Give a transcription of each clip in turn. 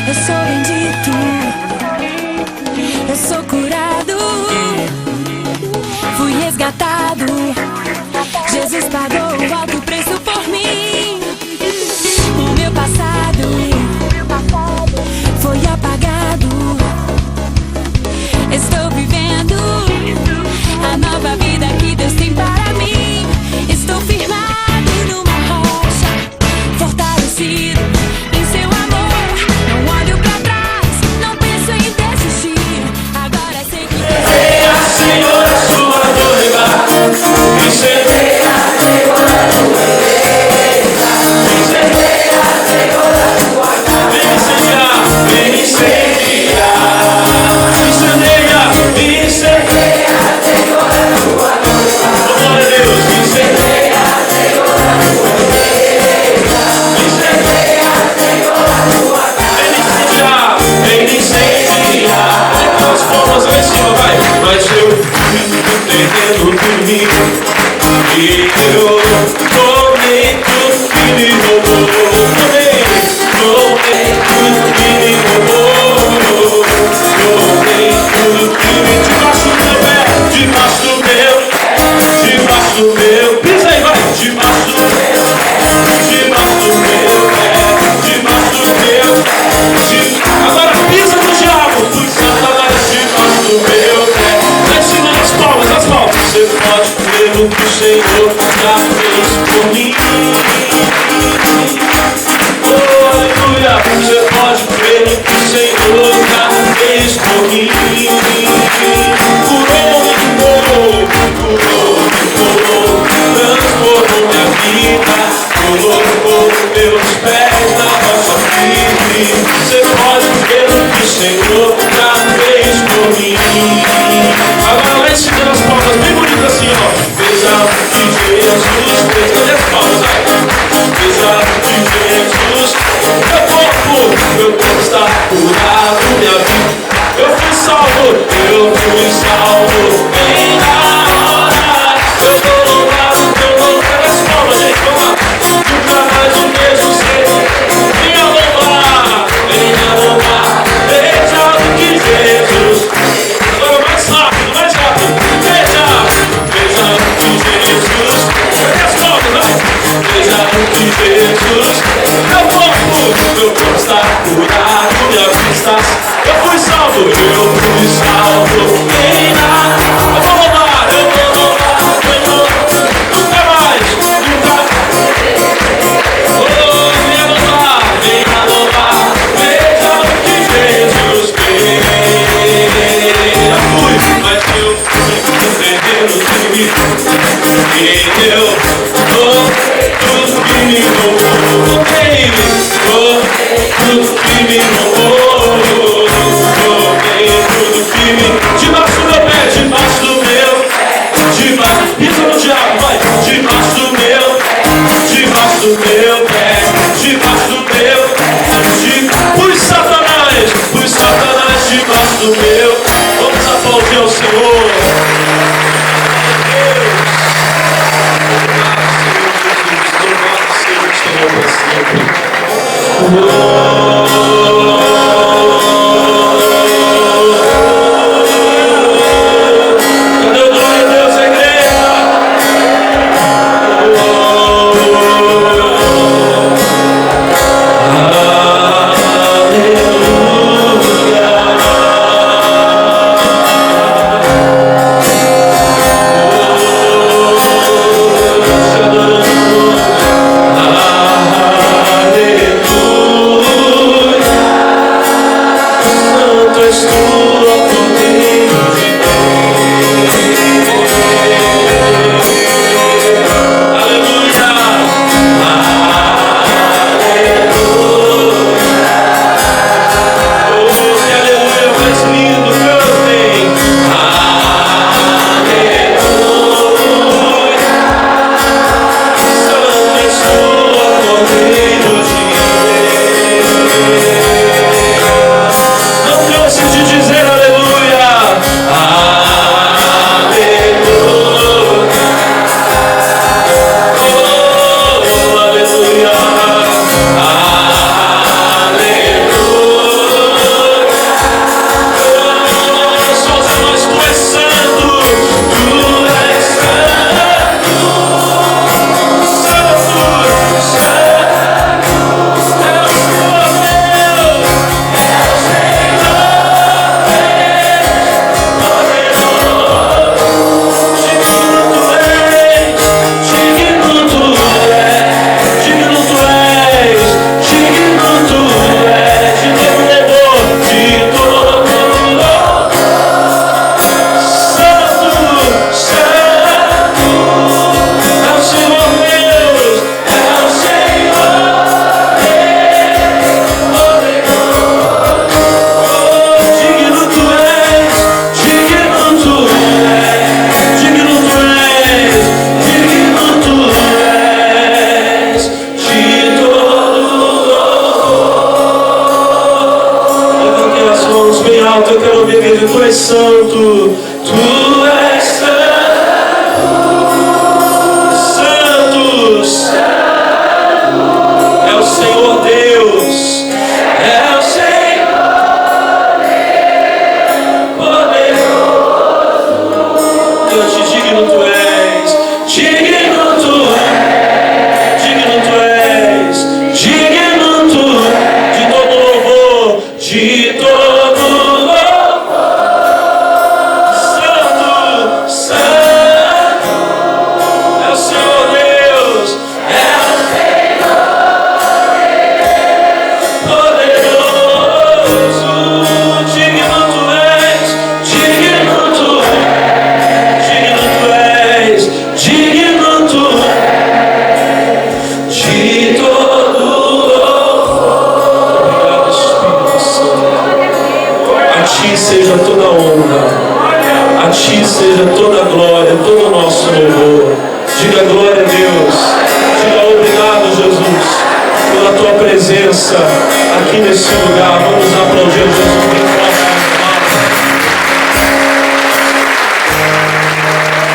Eu sou bendito, eu sou curado, fui resgatado. Jesus pagou o alto preço por mim. O meu passado foi apagado. Estou vivendo a nova vida que Deus tem para mim. Estou firmado numa rocha, fortalecido em seu amor. Não olho pra trás, não penso em desistir. Agora sei que Venha, Senhor, a sua noiva. Incendeia, Senhor, a tua igreja. Incendeia, Senhor, a tua casa. Vem incendiar, vem incendiar. Incendeia, incendeia, Senhor, a tua noiva. Glória a Deus, incendeia, Senhor, a tua igreja. Incendeia, Senhor, a tua casa. Vem incendiar, vem incendiar. As palmas lá em cima, vai. Mas eu fui entendendo de mim e eu tomei tudo que me roubou. Tomei tudo que me roubou. Tomei tudo que me... Debaixo do meu pé, debaixo do meu. Pisa aí, vai. Debaixo do meu pé, debaixo do meu. Agora pisa no diabo, fui Satanás debaixo do meu pé. Lá em cima das palmas, as palmas. Você pode ver o que o Senhor já fez por mim. Oh, aleluia. Você pode ver o que o Senhor já fez por mim. Curou, transformou minha vida, colocou meus pés na rocha firme. Você pode ver o que o Senhor já fez por mim. Agora lá em cima das palmas, bem bonito assim, ó. Veja que Jesus fez. Cadê as palmas aí? Veja que Jesus, meu corpo está curado, minha vida. Eu fui salvo, bem na hora. Eu tô louvado, as palmas, gente, vamos lá. Nunca mais o mesmo ser. Venha louvar, veja o que Jesus. Agora mais rápido, veja o que Jesus. Cadê as palmas, vai? Veja o que Jesus. Meu corpo está curado, minha vida está. Eu fui salvo, bem na. Eu vou louvar, nunca mais. Oh, venha louvar, veja o que Jesus fez. Eu fui, mas eu fui entendendo de mim. E eu tudo que me roubou. Tudo que me roubou. Debaixo do meu pé, debaixo do meu. Pisa no diabo, vai. Debaixo do meu pé, debaixo do meu. Fui Satanás debaixo do meu. Vamos aplaudir ao Senhor. Tu és santo, Tu és santo, santo, santo. É o Senhor Deus, é o Senhor poderoso. Deus, digno Tu és, digno Tu és, digno Tu és, digno Tu de todo louvor, de todo louvor. Santo, santo, é o Senhor Deus, é o poderoso. Digno Tu és, digno Tu és, digno Tu és, digno Tu és, de todo louvor. Obrigado, Espírito Santo. A Ti seja toda a honra, a Ti seja toda a glória, todo o nosso louvor. Diga glória a Deus, diga obrigado, Jesus, pela Tua presença aqui nesse lugar. Vamos aplaudir Jesus bem forte.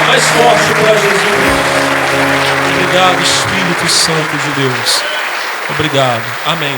Mais forte para Jesus. Obrigado, Espírito Santo de Deus. Obrigado. Amém.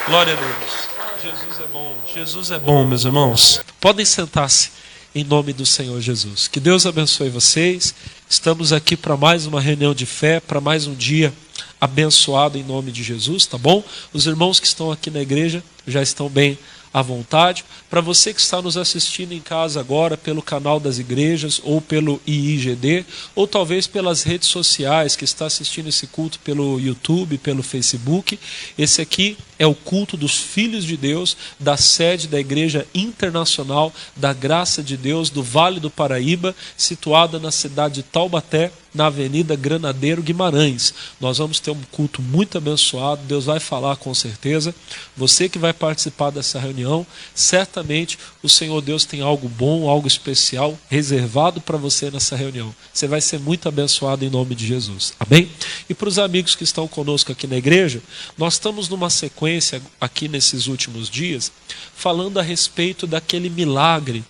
Glória a Deus. Jesus é bom. Jesus é bom, meus irmãos. Podem sentar-se em nome do Senhor Jesus. Que Deus abençoe vocês. Estamos aqui para mais uma reunião de fé, para mais um dia abençoado em nome de Jesus, tá bom? Os irmãos que estão aqui na igreja já estão bem à vontade. Para você que está nos assistindo em casa agora pelo canal das igrejas ou pelo IIGD, ou talvez pelas redes sociais, que está assistindo esse culto pelo YouTube, pelo Facebook, esse aqui é o culto dos filhos de Deus, da sede da Igreja Internacional da Graça de Deus do Vale do Paraíba, situada na cidade de Taubaté, na Avenida Granadeiro Guimarães. Nós vamos ter um culto muito abençoado, Deus vai falar com certeza. Você que vai participar dessa reunião, certamente o Senhor Deus tem algo bom, algo especial reservado para você nessa reunião. Você vai ser muito abençoado em nome de Jesus. Amém? E para os amigos que estão conosco aqui na igreja, nós estamos numa sequência aqui nesses últimos dias, falando a respeito daquele milagre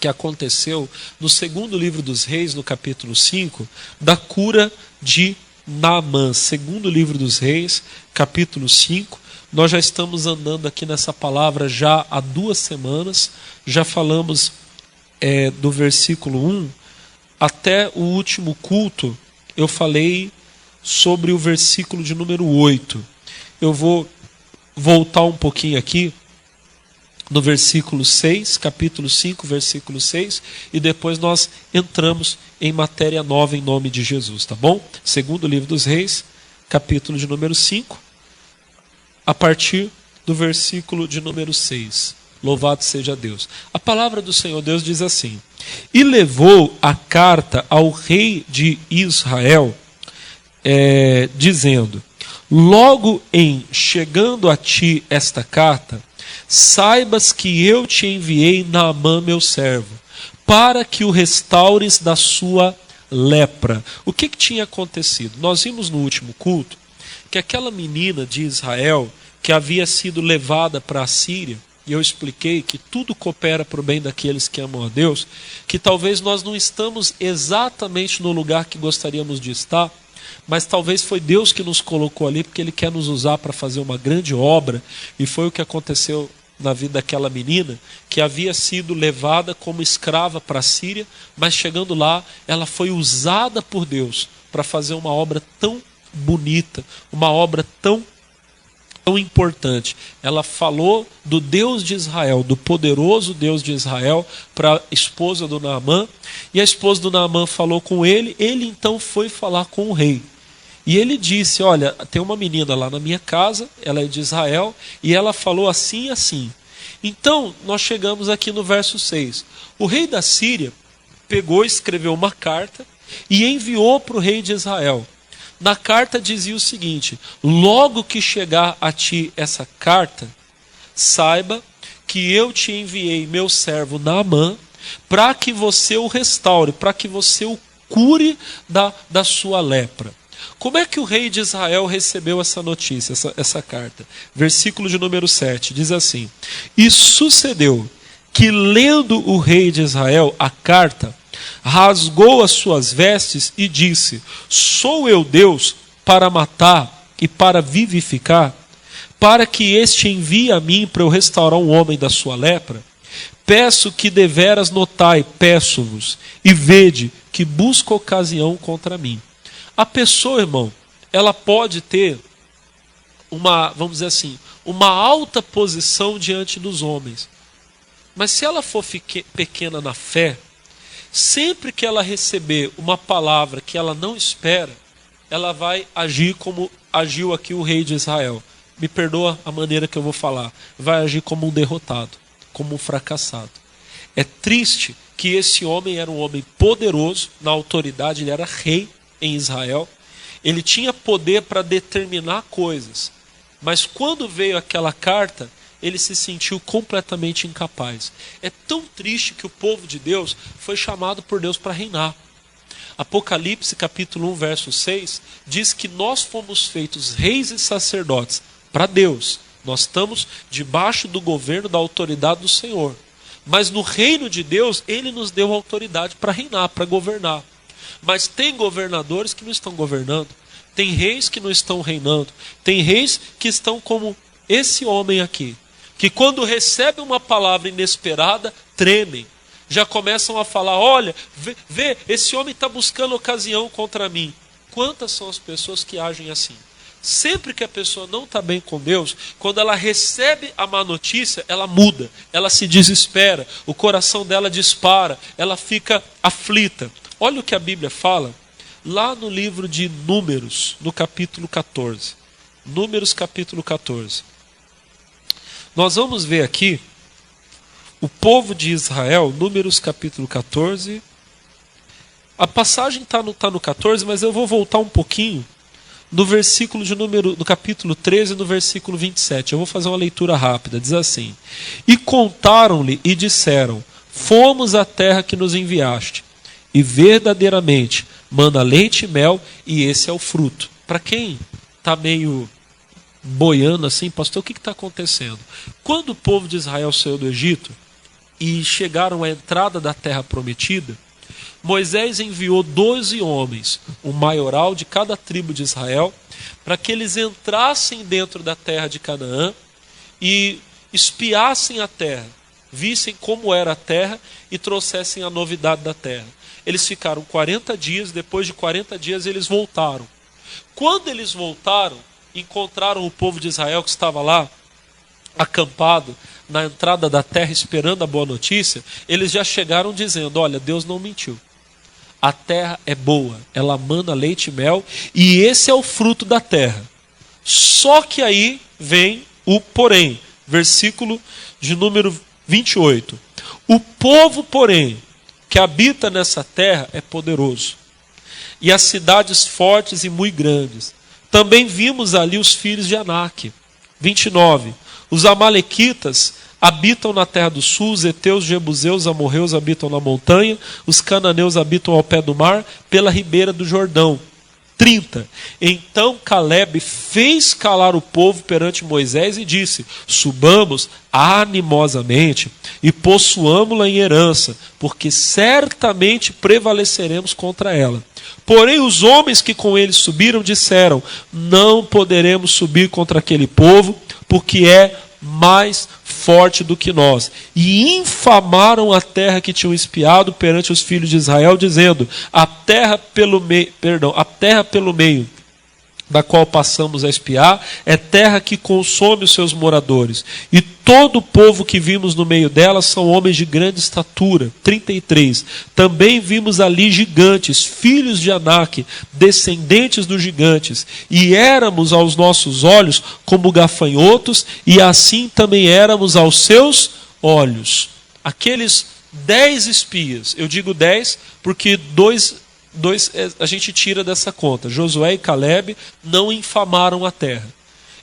que aconteceu no segundo livro dos Reis, no capítulo 5, da cura de Naamã. Segundo livro dos Reis, capítulo 5. Nós já estamos andando aqui nessa palavra já há 2 semanas. Já falamos do versículo 1 até o último culto. Eu falei sobre o versículo de número 8. Eu vou voltar um pouquinho aqui no versículo 6, capítulo 5, versículo 6, e depois nós entramos em matéria nova em nome de Jesus, tá bom? Segundo livro dos Reis, capítulo de número 5, a partir do versículo de número 6. Louvado seja Deus. A palavra do Senhor Deus diz assim: e levou a carta ao rei de Israel, dizendo: logo em chegando a ti esta carta, saibas que eu te enviei Naamã meu servo, para que o restaures da sua lepra. O que tinha acontecido? Nós vimos no último culto que aquela menina de Israel que havia sido levada para a Síria, e eu expliquei que tudo coopera para o bem daqueles que amam a Deus, que talvez nós não estamos exatamente no lugar que gostaríamos de estar, mas talvez foi Deus que nos colocou ali, porque Ele quer nos usar para fazer uma grande obra, e foi o que aconteceu na vida daquela menina, que havia sido levada como escrava para a Síria, mas chegando lá, ela foi usada por Deus para fazer uma obra tão bonita, uma obra tão importante. Ela falou do Deus de Israel, do poderoso Deus de Israel, para a esposa do Naamã, e a esposa do Naamã falou com ele então foi falar com o rei. E ele disse: olha, tem uma menina lá na minha casa, ela é de Israel, e ela falou assim e assim. Então, nós chegamos aqui no verso 6. O rei da Síria pegou, escreveu uma carta e enviou para o rei de Israel. Na carta dizia o seguinte: logo que chegar a ti essa carta, saiba que eu te enviei meu servo Naamã, para que você o restaure, para que você o cure da sua lepra. Como é que o rei de Israel recebeu essa notícia, essa carta? Versículo de número 7, diz assim: e sucedeu que, lendo o rei de Israel a carta, rasgou as suas vestes e disse: sou eu Deus para matar e para vivificar, para que este envie a mim para eu restaurar um homem da sua lepra? Peço que deveras notai, peço-vos, e vede que busco ocasião contra mim. A pessoa, irmão, ela pode ter uma, vamos dizer assim, uma alta posição diante dos homens. Mas se ela for pequena na fé, sempre que ela receber uma palavra que ela não espera, ela vai agir como agiu aqui o rei de Israel. Me perdoa a maneira que eu vou falar. Vai agir como um derrotado, como um fracassado. É triste que esse homem era um homem poderoso na autoridade, ele era rei em Israel. Ele tinha poder para determinar coisas. Mas quando veio aquela carta, ele se sentiu completamente incapaz. É tão triste que o povo de Deus foi chamado por Deus para reinar. Apocalipse capítulo 1, verso 6, diz que nós fomos feitos reis e sacerdotes para Deus. Nós estamos debaixo do governo, da autoridade do Senhor. Mas no reino de Deus, Ele nos deu autoridade para reinar, para governar. Mas tem governadores que não estão governando. Tem reis que não estão reinando. Tem reis que estão como esse homem aqui, que quando recebem uma palavra inesperada, tremem. Já começam a falar: olha, vê, esse homem está buscando ocasião contra mim. Quantas são as pessoas que agem assim? Sempre que a pessoa não está bem com Deus, quando ela recebe a má notícia, ela muda, ela se desespera, o coração dela dispara, ela fica aflita. Olha o que a Bíblia fala lá no livro de Números, no capítulo 14. Números capítulo 14. Nós vamos ver aqui o povo de Israel, Números capítulo 14. A passagem está no 14, mas eu vou voltar um pouquinho no versículo de no capítulo 13, no versículo 27. Eu vou fazer uma leitura rápida. Diz assim: e contaram-lhe e disseram: fomos à terra que nos enviaste, e verdadeiramente manda leite e mel, e esse é o fruto. Para quem está meio boiando assim, pastor, o que está acontecendo? Quando o povo de Israel saiu do Egito e chegaram à entrada da terra prometida, Moisés enviou 12 homens, um maioral de cada tribo de Israel, para que eles entrassem dentro da terra de Canaã e espiassem a terra, vissem como era a terra e trouxessem a novidade da terra. Eles ficaram 40 dias, depois de 40 dias eles voltaram. Quando eles voltaram, encontraram o povo de Israel que estava lá, acampado na entrada da terra esperando a boa notícia. Eles já chegaram dizendo: olha, Deus não mentiu. A terra é boa, ela manda leite e mel, e esse é o fruto da terra. Só que aí vem o porém, versículo de número 28. O povo, porém, que habita nessa terra é poderoso, e as cidades fortes e muito grandes. Também vimos ali os filhos de Anak. 29. Os amalequitas habitam na terra do sul, os heteus, jebuseus, amorreus habitam na montanha, os cananeus habitam ao pé do mar, pela ribeira do Jordão. 30. Então Caleb fez calar o povo perante Moisés e disse: subamos animosamente e possuamo-la em herança, porque certamente prevaleceremos contra ela. Porém os homens que com ele subiram disseram: não poderemos subir contra aquele povo, porque é mais forte do que nós. E infamaram a terra que tinham espiado perante os filhos de Israel, dizendo: a terra pelo meio da qual passamos a espiar é terra que consome os seus moradores, e todo o povo que vimos no meio dela são homens de grande estatura. 33. Também vimos ali gigantes, filhos de Anak, descendentes dos gigantes, e éramos aos nossos olhos como gafanhotos, e assim também éramos aos seus olhos. Aqueles 10 espias, eu digo 10 porque dois a gente tira dessa conta. Josué e Caleb não infamaram a terra.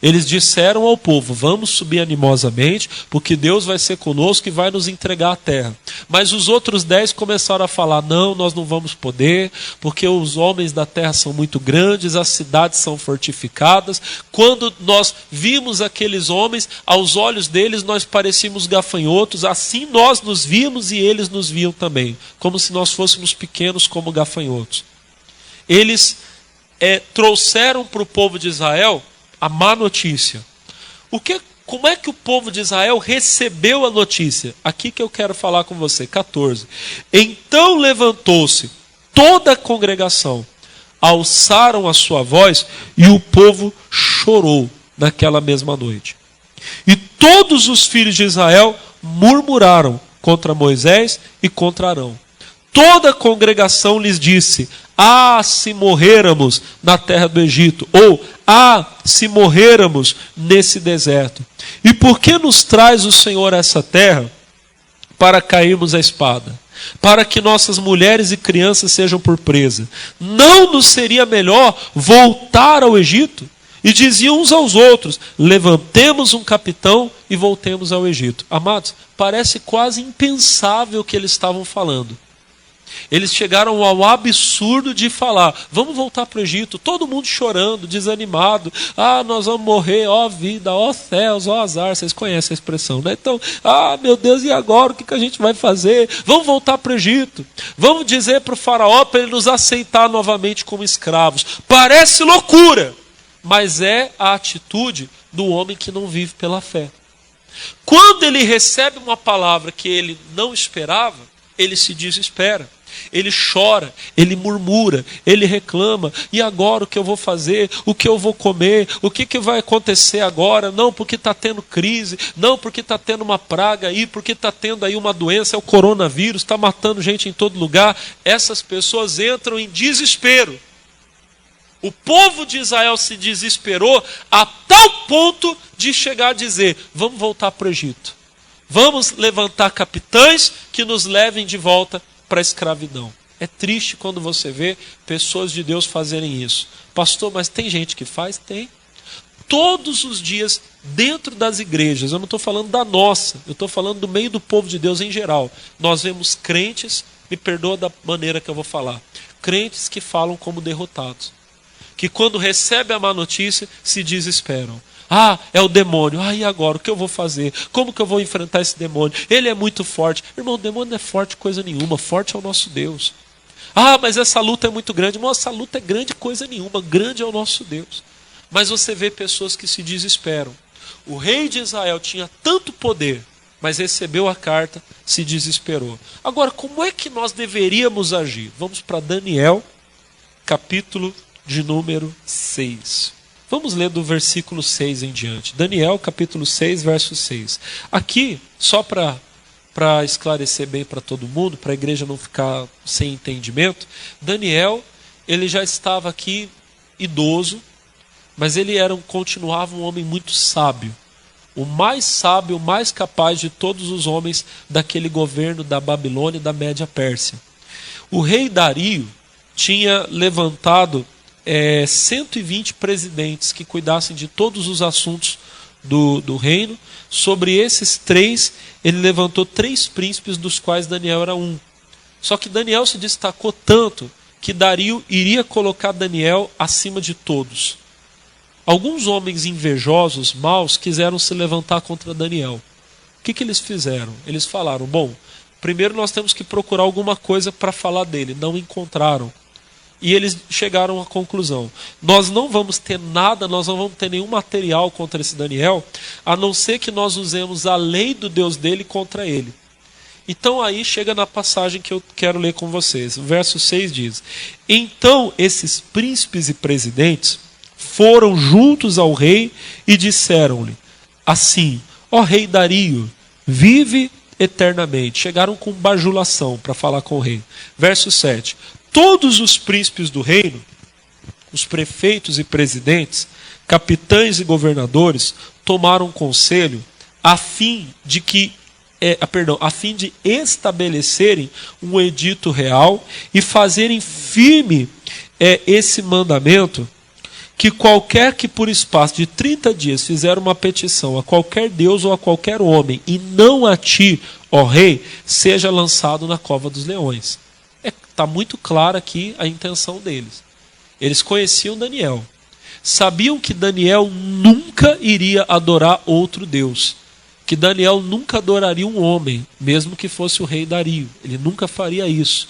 Eles disseram ao povo: vamos subir animosamente, porque Deus vai ser conosco e vai nos entregar a terra. Mas os outros 10 começaram a falar: não, nós não vamos poder, porque os homens da terra são muito grandes, as cidades são fortificadas. Quando nós vimos aqueles homens, aos olhos deles nós parecíamos gafanhotos, assim nós nos vimos e eles nos viam também, como se nós fôssemos pequenos como gafanhotos. Eles trouxeram para o povo de Israel a má notícia. Como é que o povo de Israel recebeu a notícia? Aqui que eu quero falar com você, 14. Então levantou-se toda a congregação, alçaram a sua voz e o povo chorou naquela mesma noite. E todos os filhos de Israel murmuraram contra Moisés e contra Arão. Toda a congregação lhes disse: ah, se morrêramos na terra do Egito, ou ah, se morrêramos nesse deserto. E por que nos traz o Senhor a essa terra? Para cairmos à espada, para que nossas mulheres e crianças sejam por presa. Não nos seria melhor voltar ao Egito? E diziam uns aos outros: levantemos um capitão e voltemos ao Egito. Amados, parece quase impensável o que eles estavam falando. Eles chegaram ao absurdo de falar: vamos voltar para o Egito, todo mundo chorando, desanimado. Ah, nós vamos morrer, ó vida, ó céus, ó azar. Vocês conhecem a expressão, né? Então, ah, meu Deus, e agora? O que a gente vai fazer? Vamos voltar para o Egito. Vamos dizer para o faraó para ele nos aceitar novamente como escravos. Parece loucura, mas é a atitude do homem que não vive pela fé. Quando ele recebe uma palavra que ele não esperava, ele se desespera. Ele chora, ele murmura, ele reclama: e agora o que eu vou fazer? O que eu vou comer? O que vai acontecer agora? Não, porque está tendo crise, não, porque está tendo uma praga aí, porque está tendo aí uma doença, é o coronavírus, está matando gente em todo lugar. Essas pessoas entram em desespero. O povo de Israel se desesperou a tal ponto de chegar a dizer: vamos voltar para o Egito. Vamos levantar capitães que nos levem de volta para a escravidão. É triste quando você vê pessoas de Deus fazerem isso. Pastor, mas tem gente que faz? Tem. Todos os dias, dentro das igrejas, eu não estou falando da nossa, eu estou falando do meio do povo de Deus em geral. Nós vemos crentes, me perdoa da maneira que eu vou falar, crentes que falam como derrotados. Que quando recebem a má notícia, se desesperam. Ah, é o demônio. Ah, e agora? O que eu vou fazer? Como que eu vou enfrentar esse demônio? Ele é muito forte. Irmão, o demônio não é forte coisa nenhuma. Forte é o nosso Deus. Ah, mas essa luta é muito grande. Irmão, essa luta é grande coisa nenhuma. Grande é o nosso Deus. Mas você vê pessoas que se desesperam. O rei de Israel tinha tanto poder, mas recebeu a carta, se desesperou. Agora, como é que nós deveríamos agir? Vamos para Daniel, capítulo de número 6. Vamos ler do versículo 6 em diante. Daniel, capítulo 6, verso 6. Aqui, só para esclarecer bem para todo mundo, para a igreja não ficar sem entendimento, Daniel, ele já estava aqui idoso, mas ele continuava um homem muito sábio. O mais sábio, o mais capaz de todos os homens daquele governo da Babilônia e da Média Pérsia. O rei Dario tinha levantado 120 presidentes que cuidassem de todos os assuntos do reino. Sobre esses 3, ele levantou 3 príncipes, dos quais Daniel era um. Só que Daniel se destacou tanto que Dario iria colocar Daniel acima de todos. Alguns homens invejosos, maus, quiseram se levantar contra Daniel. O que eles fizeram? Eles falaram: bom, primeiro nós temos que procurar alguma coisa para falar dele. Não encontraram. E eles chegaram à conclusão: nós não vamos ter nada, nós não vamos ter nenhum material contra esse Daniel, a não ser que nós usemos a lei do Deus dele contra ele. Então aí chega na passagem que eu quero ler com vocês. O verso 6 diz: então esses príncipes e presidentes foram juntos ao rei e disseram-lhe assim: ó rei Dario, vive eternamente. Chegaram com bajulação para falar com o rei. Verso 7. Todos os príncipes do reino, os prefeitos e presidentes, capitães e governadores, tomaram conselho a fim de estabelecerem um edito real e fazerem firme esse mandamento que qualquer que por espaço de 30 dias fizer uma petição a qualquer Deus ou a qualquer homem, e não a ti, ó rei, seja lançado na cova dos leões. Está muito clara aqui a intenção deles. Eles conheciam Daniel. Sabiam que Daniel nunca iria adorar outro Deus. Que Daniel nunca adoraria um homem, mesmo que fosse o rei Dario. Ele nunca faria isso.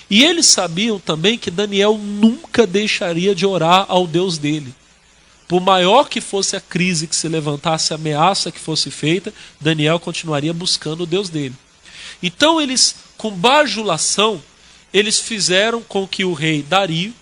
E eles sabiam também que Daniel nunca deixaria de orar ao Deus dele. Por maior que fosse a crise que se levantasse, a ameaça que fosse feita, Daniel continuaria buscando o Deus dele. Então eles, com bajulação, eles fizeram com que o rei Dario,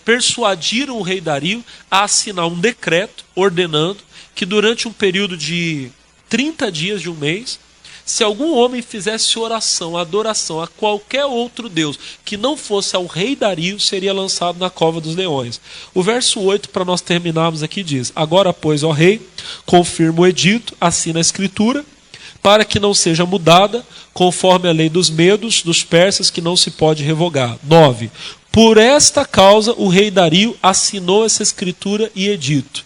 persuadiram o rei Dario a assinar um decreto ordenando que durante um período de 30 dias de um mês, se algum homem fizesse oração, adoração a qualquer outro Deus que não fosse ao rei Dario, seria lançado na cova dos leões. O verso 8, para nós terminarmos aqui, diz: agora, pois, ó rei, confirma o edito, assina a escritura, para que não seja mudada, conforme a lei dos medos, dos persas, que não se pode revogar. 9. Por esta causa, o rei Dario assinou essa escritura e edito.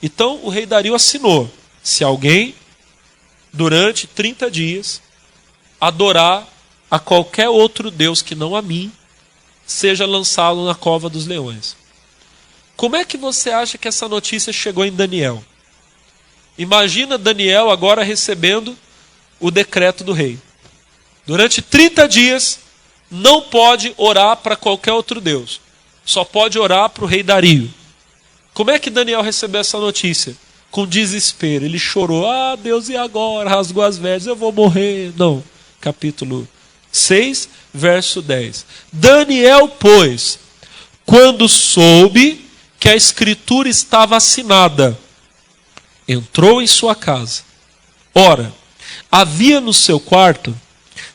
Então, o rei Dario assinou. Se alguém, durante 30 dias, adorar a qualquer outro Deus que não a mim, seja lançado na cova dos leões. Como é que você acha que essa notícia chegou em Daniel? Imagina Daniel agora recebendo o decreto do rei. Durante 30 dias, não pode orar para qualquer outro Deus. Só pode orar para o rei Dario. Como é que Daniel recebeu essa notícia? Com desespero. Ele chorou. Ah, Deus, e agora? Rasgou as vestes. Eu vou morrer. Não. Capítulo 6, verso 10. Daniel, pois, quando soube que a escritura estava assinada, entrou em sua casa. Ora, havia no seu quarto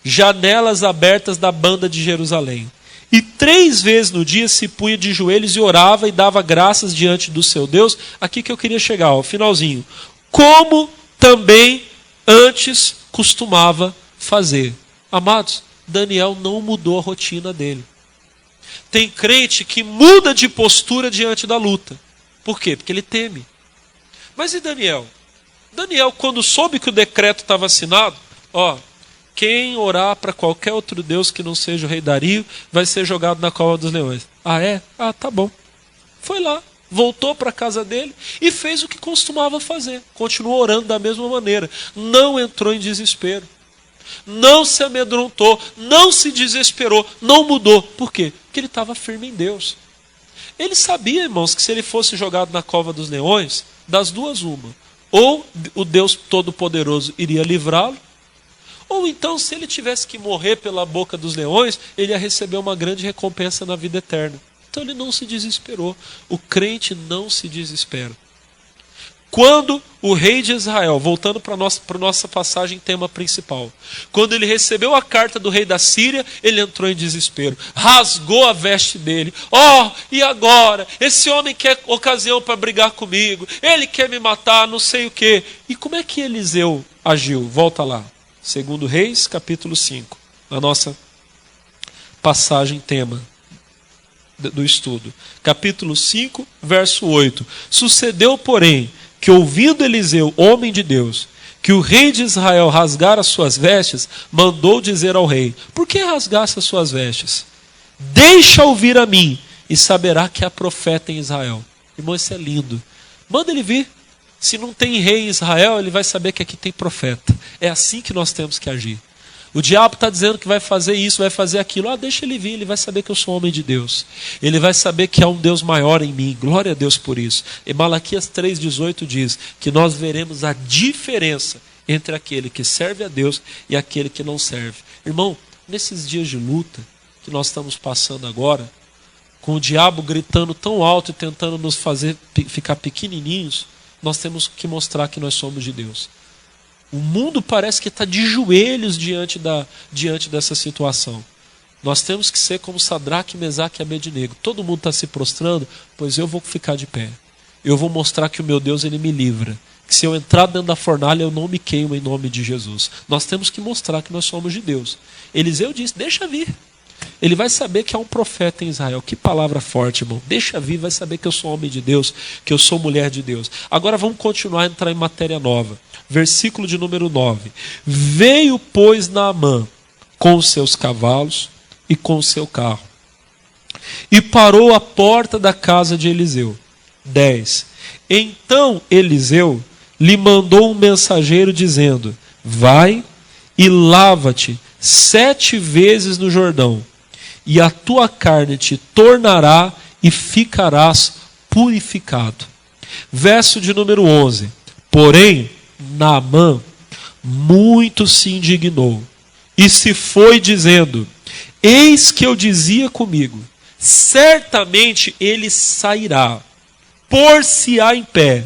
janelas abertas da banda de Jerusalém. E 3 vezes no dia se punha de joelhos e orava e dava graças diante do seu Deus. Aqui que eu queria chegar, ao finalzinho. Como também antes costumava fazer. Amados, Daniel não mudou a rotina dele. Tem crente que muda de postura diante da luta. Por quê? Porque ele teme. Mas e Daniel? Daniel, quando soube que o decreto estava assinado, quem orar para qualquer outro Deus que não seja o rei Dario, vai ser jogado na cova dos leões. Ah, é? Ah, tá bom. Foi lá, voltou para a casa dele e fez o que costumava fazer. Continuou orando da mesma maneira. Não entrou em desespero. Não se amedrontou, não se desesperou, não mudou. Por quê? Porque ele estava firme em Deus. Ele sabia, irmãos, que se ele fosse jogado na cova dos leões, das duas uma. Ou o Deus Todo-Poderoso iria livrá-lo, ou então, se ele tivesse que morrer pela boca dos leões, ele ia receber uma grande recompensa na vida eterna. Então ele não se desesperou. O crente não se desespera. Quando o rei de Israel, voltando para a nossa passagem, tema principal, quando ele recebeu a carta do rei da Síria, ele entrou em desespero, rasgou a veste dele. E agora? Esse homem quer ocasião para brigar comigo, ele quer me matar, não sei o quê. E como é que Eliseu agiu? Volta lá. 2 Reis, capítulo 5, a nossa passagem tema do estudo. Capítulo 5, verso 8. Sucedeu, porém, que ouvindo Eliseu, homem de Deus, que o rei de Israel rasgara as suas vestes, mandou dizer ao rei: por que rasgasse as suas vestes? Deixa ouvir a mim, e saberá que há profeta em Israel. Irmão, isso é lindo. Manda ele vir. Se não tem rei em Israel, ele vai saber que aqui tem profeta. É assim que nós temos que agir. O diabo está dizendo que vai fazer isso, vai fazer aquilo. Deixa ele vir, ele vai saber que eu sou homem de Deus. Ele vai saber que há um Deus maior em mim. Glória a Deus por isso. E Malaquias 3,18 diz que nós veremos a diferença entre aquele que serve a Deus e aquele que não serve. Irmão, nesses dias de luta que nós estamos passando agora, com o diabo gritando tão alto e tentando nos fazer ficar pequenininhos, nós temos que mostrar que nós somos de Deus. O mundo parece que está de joelhos diante dessa situação. Nós temos que ser como Sadraque, Mesaque e Abednego. Todo mundo está se prostrando, pois eu vou ficar de pé. Eu vou mostrar que o meu Deus, ele me livra. Que se eu entrar dentro da fornalha, eu não me queimo em nome de Jesus. Nós temos que mostrar que nós somos de Deus. Eliseu disse: deixa vir. ele vai saber que há um profeta em Israel. Que palavra forte, irmão. Deixa vir, vai saber que eu sou homem de Deus, que eu sou mulher de Deus. Agora vamos continuar a entrar em matéria nova. Versículo de número 9. Veio, pois, Naamã com os seus cavalos e com o seu carro, e parou à porta da casa de Eliseu. 10. Então Eliseu lhe mandou um mensageiro dizendo: vai e lava-te 7 vezes no Jordão, e a tua carne te tornará e ficarás purificado. Verso de número 11. Porém, Naamã muito se indignou e se foi dizendo: eis que eu dizia comigo, certamente ele sairá, pôr-se-á em pé,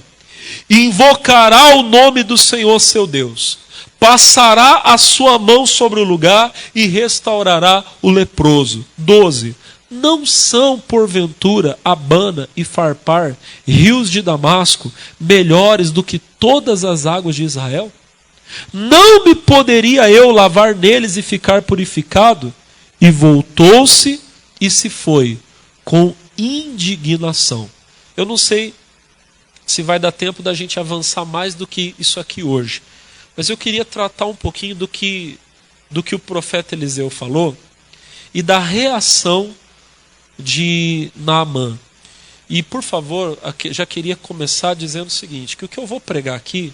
invocará o nome do Senhor seu Deus, passará a sua mão sobre o lugar e restaurará o leproso. 12. Não são, porventura, Abana e Farpar, rios de Damasco, melhores do que todas as águas de Israel? Não me poderia eu lavar neles e ficar purificado? E voltou-se e se foi, com indignação. Eu não sei se vai dar tempo da gente avançar mais do que isso aqui hoje, mas eu queria tratar um pouquinho do que o profeta Eliseu falou e da reação de Naamã. E, por favor, já queria começar dizendo o seguinte, que o que eu vou pregar aqui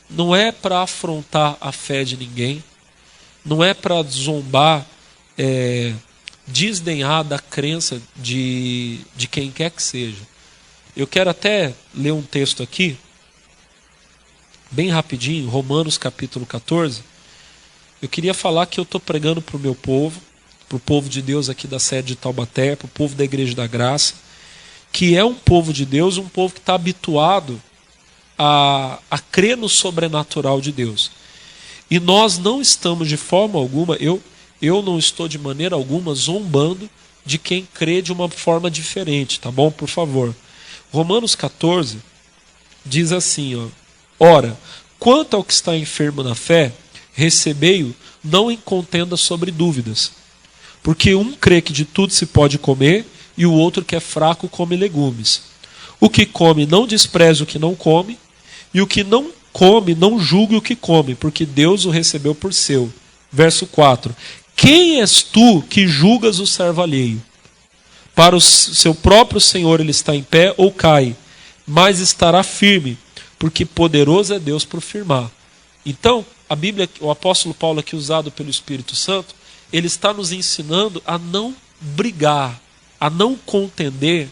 não é para afrontar a fé de ninguém, não é para zombar, desdenhar da crença de quem quer que seja. Eu quero até ler um texto aqui, bem rapidinho, Romanos capítulo 14. Eu queria falar que eu estou pregando para o meu povo, para o povo de Deus aqui da sede de Taubaté, para o povo da Igreja da Graça, que é um povo de Deus, um povo que está habituado a crer no sobrenatural de Deus. E nós não estamos de forma alguma, eu não estou de maneira alguma zombando de quem crê de uma forma diferente, tá bom? Por favor. Romanos 14 diz assim, ó: ora, quanto ao que está enfermo na fé, recebei-o não em contenda sobre dúvidas. Porque um crê que de tudo se pode comer, e o outro que é fraco come legumes. O que come não despreze o que não come, e o que não come não julgue o que come, porque Deus o recebeu por seu. Verso 4. Quem és tu que julgas o servo alheio? Para o seu próprio Senhor ele está em pé ou cai, mas estará firme, porque poderoso é Deus por firmar. Então, a Bíblia, o apóstolo Paulo aqui usado pelo Espírito Santo, ele está nos ensinando a não brigar, a não contender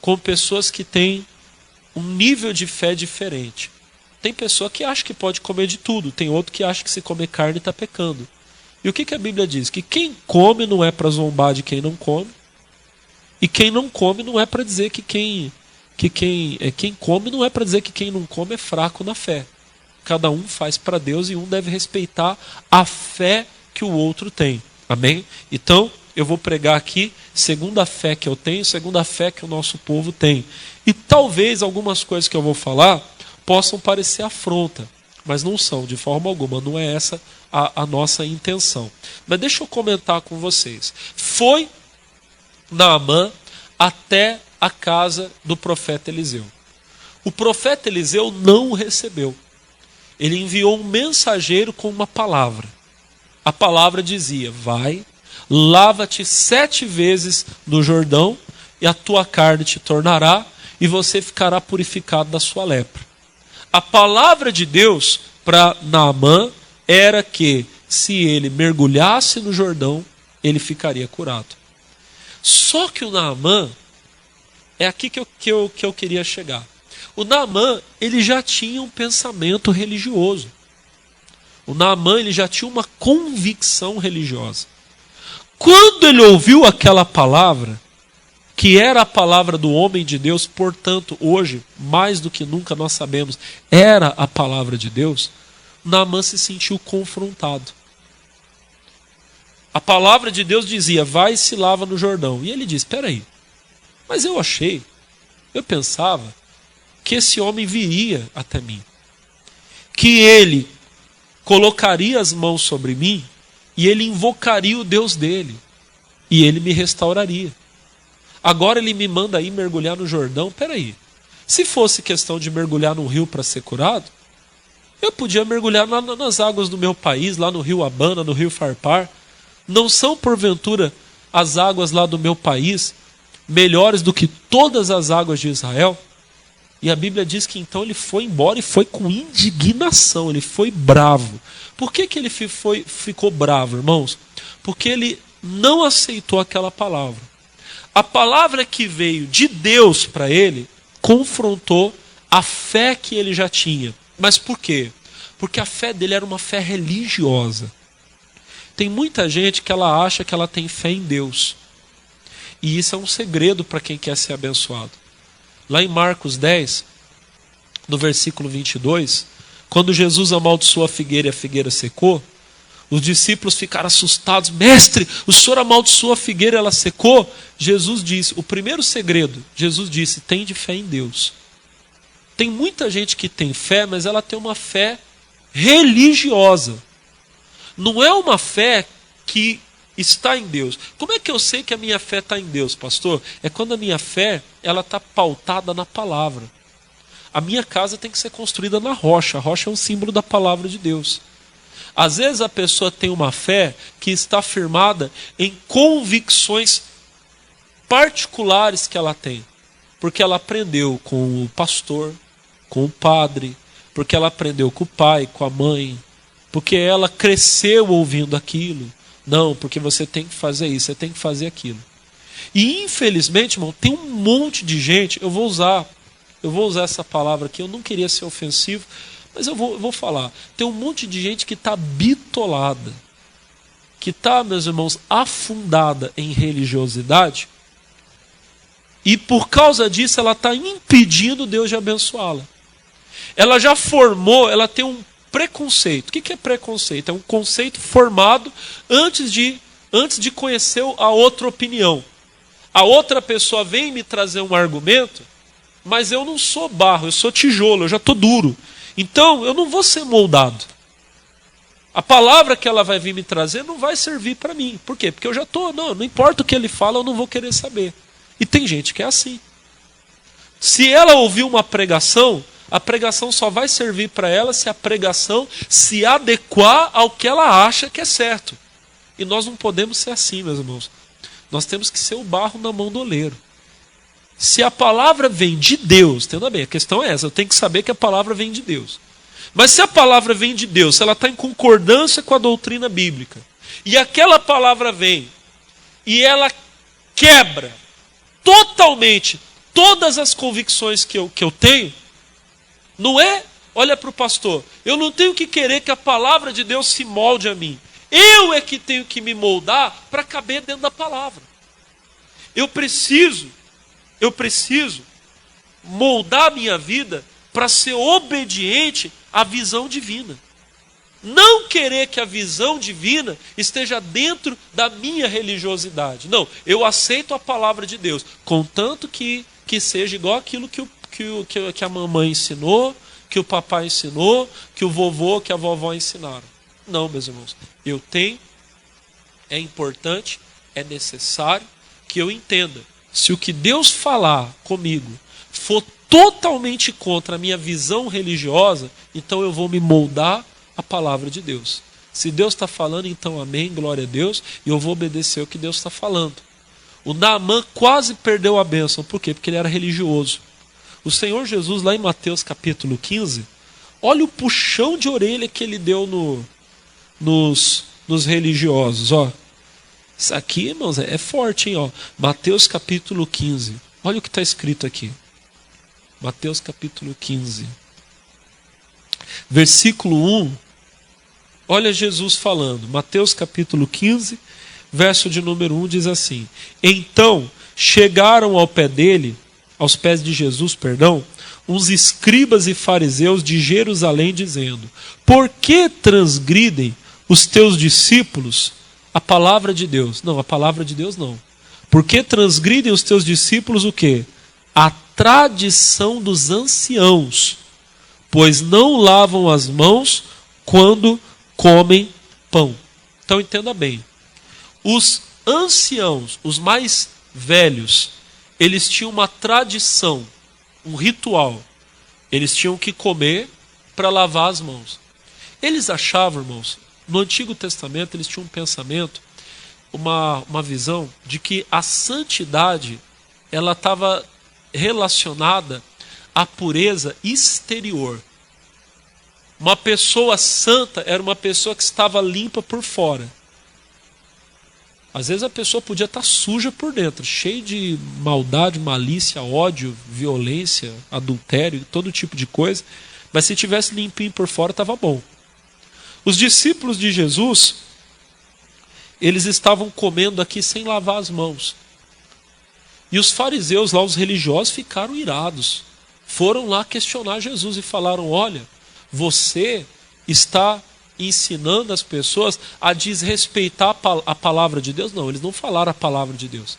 com pessoas que têm um nível de fé diferente. Tem pessoa que acha que pode comer de tudo, tem outro que acha que se comer carne está pecando. E o que a Bíblia diz? Que quem come não é para zombar de quem não come, e quem não come não é para dizer que quem come não é para dizer que quem não come é fraco na fé. Cada um faz para Deus e um deve respeitar a fé que o outro tem. Amém? Então, eu vou pregar aqui segundo a fé que eu tenho, segundo a fé que o nosso povo tem. E talvez algumas coisas que eu vou falar possam parecer afronta, mas não são, de forma alguma. Não é essa a nossa intenção. Mas deixa eu comentar com vocês. Foi Naamã até a casa do profeta Eliseu. O profeta Eliseu não o recebeu. Ele enviou um mensageiro com uma palavra. A palavra dizia: vai, lava-te 7 vezes no Jordão, e a tua carne te tornará, e você ficará purificado da sua lepra. A palavra de Deus para Naamã era que, se ele mergulhasse no Jordão, ele ficaria curado. Só que o Naamã, é aqui que eu queria chegar. O Naamã, ele já tinha um pensamento religioso. O Naamã, ele já tinha uma convicção religiosa. Quando ele ouviu aquela palavra, que era a palavra do homem de Deus, portanto, hoje, mais do que nunca nós sabemos, era a palavra de Deus, Naamã se sentiu confrontado. A palavra de Deus dizia: vai e se lava no Jordão. E ele disse: espera aí, mas eu pensava que esse homem viria até mim, que ele colocaria as mãos sobre mim e ele invocaria o Deus dele. e ele me restauraria. Agora ele me manda ir mergulhar no Jordão. Peraí, se fosse questão de mergulhar no rio para ser curado, eu podia mergulhar nas águas do meu país, lá no rio Abana, no rio Farpar. Não são, porventura, as águas lá do meu país melhores do que todas as águas de Israel? E a Bíblia diz que então ele foi embora e foi com indignação, ele foi bravo. Por que ele ficou bravo, irmãos? Porque ele não aceitou aquela palavra. A palavra que veio de Deus para ele confrontou a fé que ele já tinha. Mas por quê? Porque a fé dele era uma fé religiosa. Tem muita gente que ela acha que ela tem fé em Deus. E isso é um segredo para quem quer ser abençoado. Lá em Marcos 10, no versículo 22, quando Jesus amaldiçoou a figueira e a figueira secou, os discípulos ficaram assustados. Mestre, o senhor amaldiçoou a figueira e ela secou? Jesus disse, o primeiro segredo, Jesus disse, tem de fé em Deus. Tem muita gente que tem fé, mas ela tem uma fé religiosa. Não é uma fé que está em Deus. Como é que eu sei que a minha fé está em Deus, pastor? É quando a minha fé ela está pautada na palavra. A minha casa tem que ser construída na rocha. A rocha é um símbolo da palavra de Deus. Às vezes a pessoa tem uma fé que está firmada em convicções particulares que ela tem. Porque ela aprendeu com o pastor, com o padre, porque ela aprendeu com o pai, com a mãe, porque ela cresceu ouvindo aquilo. Não, porque você tem que fazer isso, você tem que fazer aquilo. E infelizmente, irmão, tem um monte de gente, eu vou usar essa palavra aqui, eu não queria ser ofensivo, mas eu vou falar. Tem um monte de gente que está bitolada, que está, meus irmãos, afundada em religiosidade, e por causa disso ela está impedindo Deus de abençoá-la. Ela já formou, ela tem um preconceito. O que é preconceito? É um conceito formado antes de conhecer a outra opinião. A outra pessoa vem me trazer um argumento, mas eu não sou barro, eu sou tijolo, eu já estou duro. Então eu não vou ser moldado. A palavra que ela vai vir me trazer não vai servir para mim. Por quê? Porque eu já estou, não importa o que ele fala, eu não vou querer saber. E tem gente que é assim. Se ela ouvir uma pregação, a pregação só vai servir para ela se a pregação se adequar ao que ela acha que é certo. E nós não podemos ser assim, meus irmãos. Nós temos que ser o barro na mão do oleiro. Se a palavra vem de Deus, entenda bem, a questão é essa, eu tenho que saber que a palavra vem de Deus. Mas se a palavra vem de Deus, se ela está em concordância com a doutrina bíblica, e aquela palavra vem, e ela quebra totalmente todas as convicções que eu tenho, não é, olha para o pastor, eu não tenho que querer que a palavra de Deus se molde a mim. Eu é que tenho que me moldar para caber dentro da palavra. Eu preciso moldar a minha vida para ser obediente à visão divina. Não querer que a visão divina esteja dentro da minha religiosidade. Não, eu aceito a palavra de Deus, contanto que seja igual aquilo que a mamãe ensinou, que o papai ensinou, que o vovô, que a vovó ensinaram. Não, meus irmãos. É importante, é necessário que eu entenda. Se o que Deus falar comigo for totalmente contra a minha visão religiosa, então eu vou me moldar à palavra de Deus. Se Deus está falando, então amém, glória a Deus, e eu vou obedecer o que Deus está falando. O Naamã quase perdeu a bênção. Por quê? Porque ele era religioso. O Senhor Jesus, lá em Mateus capítulo 15, olha o puxão de orelha que ele deu nos religiosos. Ó. Isso aqui, irmãos, é forte, hein? Ó. Mateus capítulo 15. Olha o que está escrito aqui. Mateus capítulo 15. Versículo 1. Olha Jesus falando. Mateus capítulo 15, verso de número 1 diz assim: Então chegaram aos pés de Jesus, uns escribas e fariseus de Jerusalém, dizendo: Por que transgridem os teus discípulos a palavra de Deus? Não, a palavra de Deus não. Por que transgridem os teus discípulos o quê? A tradição dos anciãos, pois não lavam as mãos quando comem pão. Então entenda bem. Os anciãos, os mais velhos, eles tinham uma tradição, um ritual. Eles tinham que comer para lavar as mãos. Eles achavam, irmãos, no Antigo Testamento eles tinham um pensamento, uma visão de que a santidade ela estava relacionada à pureza exterior. Uma pessoa santa era uma pessoa que estava limpa por fora. Às vezes a pessoa podia estar suja por dentro, cheia de maldade, malícia, ódio, violência, adultério, todo tipo de coisa, mas se tivesse limpinho por fora estava bom. Os discípulos de Jesus, eles estavam comendo aqui sem lavar as mãos. E os fariseus lá, os religiosos, ficaram irados. Foram lá questionar Jesus e falaram: olha, você está ensinando as pessoas a desrespeitar a palavra de Deus. Não, eles não falaram a palavra de Deus.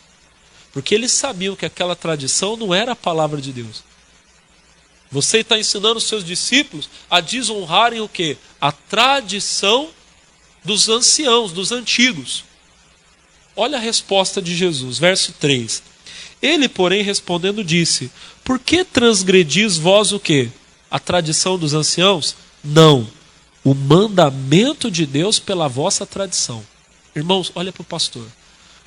Porque eles sabiam que aquela tradição não era a palavra de Deus. Você está ensinando os seus discípulos a desonrarem o quê? A tradição dos anciãos, dos antigos. Olha a resposta de Jesus, verso 3. Ele, porém, respondendo, disse: por que transgredis vós o quê? A tradição dos anciãos? Não, o mandamento de Deus pela vossa tradição. Irmãos, olha para o pastor.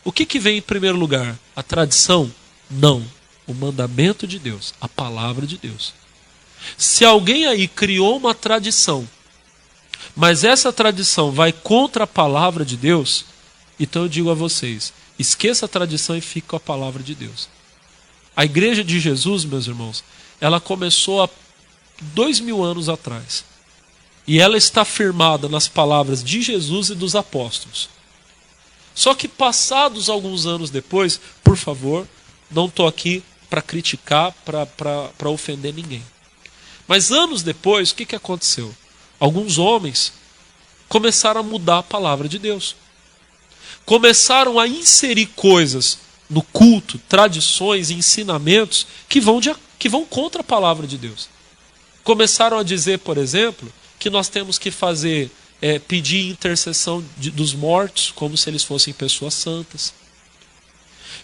O que vem em primeiro lugar? A tradição? Não, o mandamento de Deus, a palavra de Deus. Se alguém aí criou uma tradição, mas essa tradição vai contra a palavra de Deus, então eu digo a vocês, esqueça a tradição e fique com a palavra de Deus. A igreja de Jesus, meus irmãos, ela começou há 2000 anos atrás. E ela está firmada nas palavras de Jesus e dos apóstolos. Só que passados alguns anos depois, por favor, não estou aqui para criticar, para ofender ninguém. Mas anos depois, o que aconteceu? Alguns homens começaram a mudar a palavra de Deus. Começaram a inserir coisas no culto, tradições, ensinamentos que vão contra a palavra de Deus. Começaram a dizer, por exemplo, que nós temos que pedir intercessão dos mortos, como se eles fossem pessoas santas.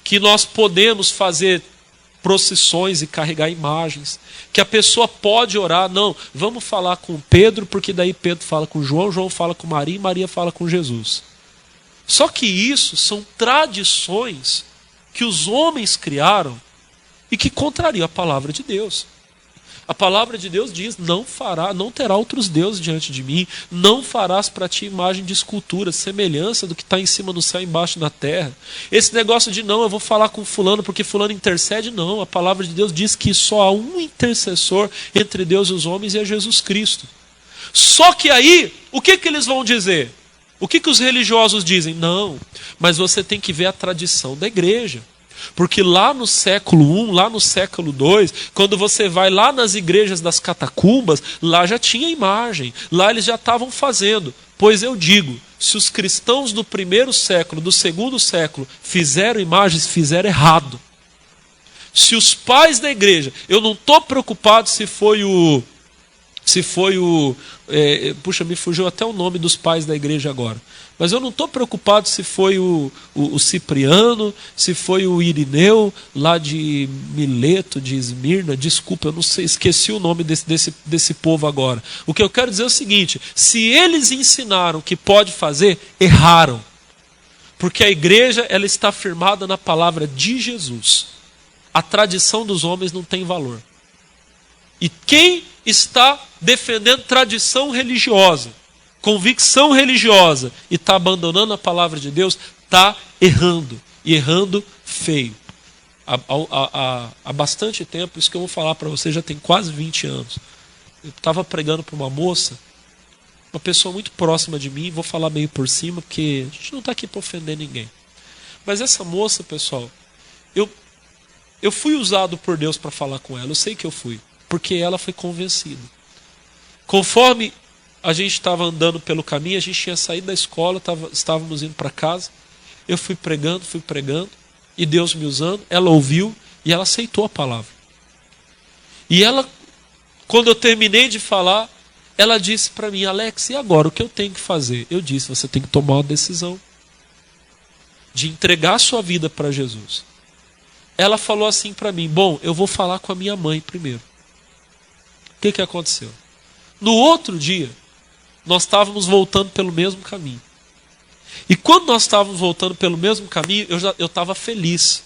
Que nós podemos fazer procissões e carregar imagens. Que a pessoa pode orar. Não, vamos falar com Pedro, porque daí Pedro fala com João, João fala com Maria e Maria fala com Jesus. Só que isso são tradições que os homens criaram e que contrariam a palavra de Deus. A palavra de Deus diz: não terá outros deuses diante de mim, não farás para ti imagem de escultura, semelhança do que está em cima no céu e embaixo na terra. Esse negócio de não, eu vou falar com fulano porque fulano intercede, não. A palavra de Deus diz que só há um intercessor entre Deus e os homens e é Jesus Cristo. Só que aí, o que eles vão dizer? O que os religiosos dizem? Não, mas você tem que ver a tradição da igreja. Porque lá no século I, lá no século II, quando você vai lá nas igrejas das catacumbas, lá já tinha imagem, lá eles já estavam fazendo. Pois eu digo, se os cristãos do primeiro século, do segundo século, fizeram imagens, fizeram errado. Se os pais da igreja, eu não estou preocupado se foi o... puxa, me fugiu até o nome dos pais da igreja agora. Mas eu não estou preocupado se foi o Cipriano, se foi o Irineu, lá de Mileto, de Esmirna. Desculpa, eu não sei, esqueci o nome desse povo agora. O que eu quero dizer é o seguinte: se eles ensinaram que pode fazer, erraram. Porque a igreja ela está firmada na palavra de Jesus. A tradição dos homens não tem valor. E quem está defendendo tradição religiosa, convicção religiosa, e está abandonando a palavra de Deus, está errando. E errando feio. Há bastante tempo, isso que eu vou falar para você já tem quase 20 anos. Eu estava pregando para uma moça, uma pessoa muito próxima de mim, vou falar meio por cima, porque a gente não está aqui para ofender ninguém. Mas essa moça, pessoal, eu fui usado por Deus para falar com ela, eu sei que eu fui. Porque ela foi convencida. Conforme a gente estava andando pelo caminho, a gente tinha saído da escola, estávamos indo para casa. Eu fui pregando, e Deus me usando. Ela ouviu e ela aceitou a palavra. E ela, quando eu terminei de falar, ela disse para mim: Alex, e agora o que eu tenho que fazer? Eu disse: você tem que tomar uma decisão. de entregar sua vida para Jesus, ela falou assim para mim: bom, eu vou falar com a minha mãe primeiro. O que aconteceu? No outro dia, nós estávamos voltando pelo mesmo caminho. E quando nós estávamos voltando pelo mesmo caminho, eu estava feliz.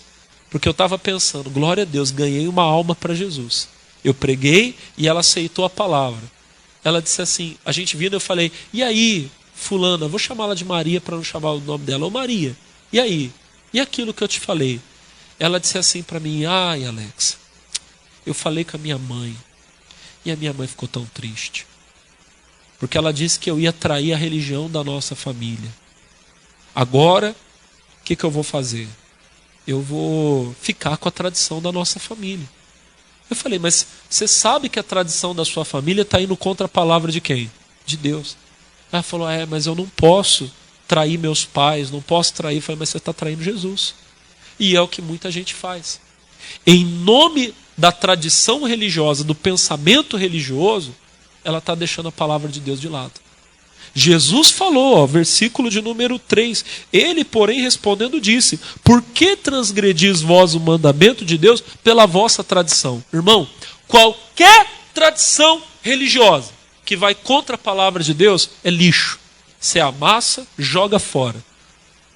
Porque eu estava pensando: glória a Deus, ganhei uma alma para Jesus. Eu preguei e ela aceitou a palavra. Ela disse assim, a gente vindo, eu falei: e aí, fulana, vou chamá-la de Maria para não chamar o nome dela. Ô Maria, e aí? E aquilo que eu te falei? Ela disse assim para mim: ai, Alex, eu falei com a minha mãe. E a minha mãe ficou tão triste. Porque ela disse que eu ia trair a religião da nossa família. Agora, o que eu vou fazer? Eu vou ficar com a tradição da nossa família. Eu falei: mas você sabe que a tradição da sua família está indo contra a palavra de quem? De Deus. Ela falou: mas eu não posso trair meus pais, não posso trair. Eu falei: mas você está traindo Jesus. E é o que muita gente faz. Em nome da tradição religiosa, do pensamento religioso, ela está deixando a palavra de Deus de lado. Jesus falou, versículo de número 3, ele, porém, respondendo, disse: por que transgredis vós o mandamento de Deus pela vossa tradição? Irmão, qualquer tradição religiosa que vai contra a palavra de Deus é lixo. Você amassa, joga fora.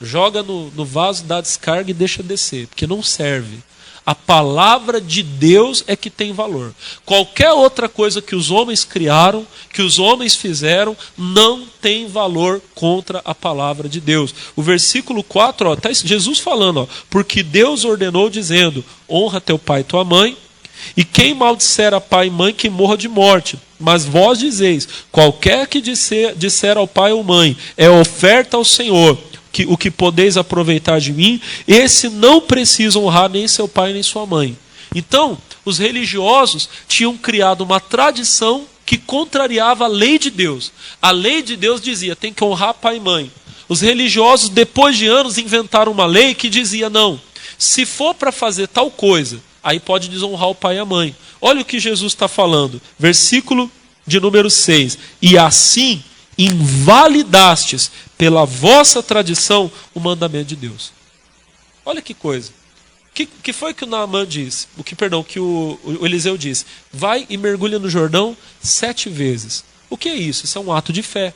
Joga no vaso, dá descarga e deixa descer, porque não serve. A palavra de Deus é que tem valor. Qualquer outra coisa que os homens criaram, que os homens fizeram, não tem valor contra a palavra de Deus. O versículo 4, está Jesus falando, porque Deus ordenou dizendo: honra teu pai e tua mãe, e quem maldisser a pai e mãe, que morra de morte. Mas vós dizeis: qualquer que disser ao pai ou mãe, é oferta ao Senhor, o que podeis aproveitar de mim, esse não precisa honrar nem seu pai nem sua mãe. Então, os religiosos tinham criado uma tradição que contrariava a lei de Deus. A lei de Deus dizia: tem que honrar pai e mãe. Os religiosos, depois de anos, inventaram uma lei que dizia: não, se for para fazer tal coisa, aí pode desonrar o pai e a mãe. Olha o que Jesus está falando, versículo de número 6. E assim invalidastes pela vossa tradição o mandamento de Deus. Olha que coisa. Que foi que o Naamã disse? Que o Eliseu disse: vai e mergulha no Jordão 7 vezes. O que é isso? Isso é um ato de fé.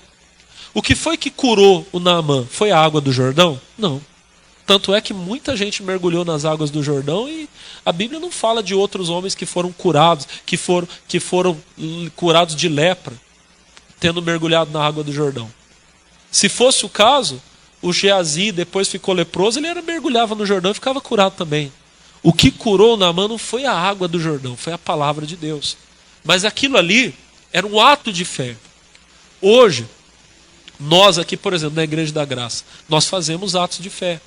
O que foi que curou o Naamã? Foi a água do Jordão? Não. Tanto é que muita gente mergulhou nas águas do Jordão e a Bíblia não fala de outros homens que foram curados, que foram curados de lepra, tendo mergulhado na água do Jordão. Se fosse o caso, o Geazi depois ficou leproso, ele mergulhava no Jordão e ficava curado também. O que curou o Naamã não foi a água do Jordão, foi a palavra de Deus. Mas aquilo ali era um ato de fé. Hoje, nós aqui, por exemplo, na Igreja da Graça, nós fazemos atos de fé.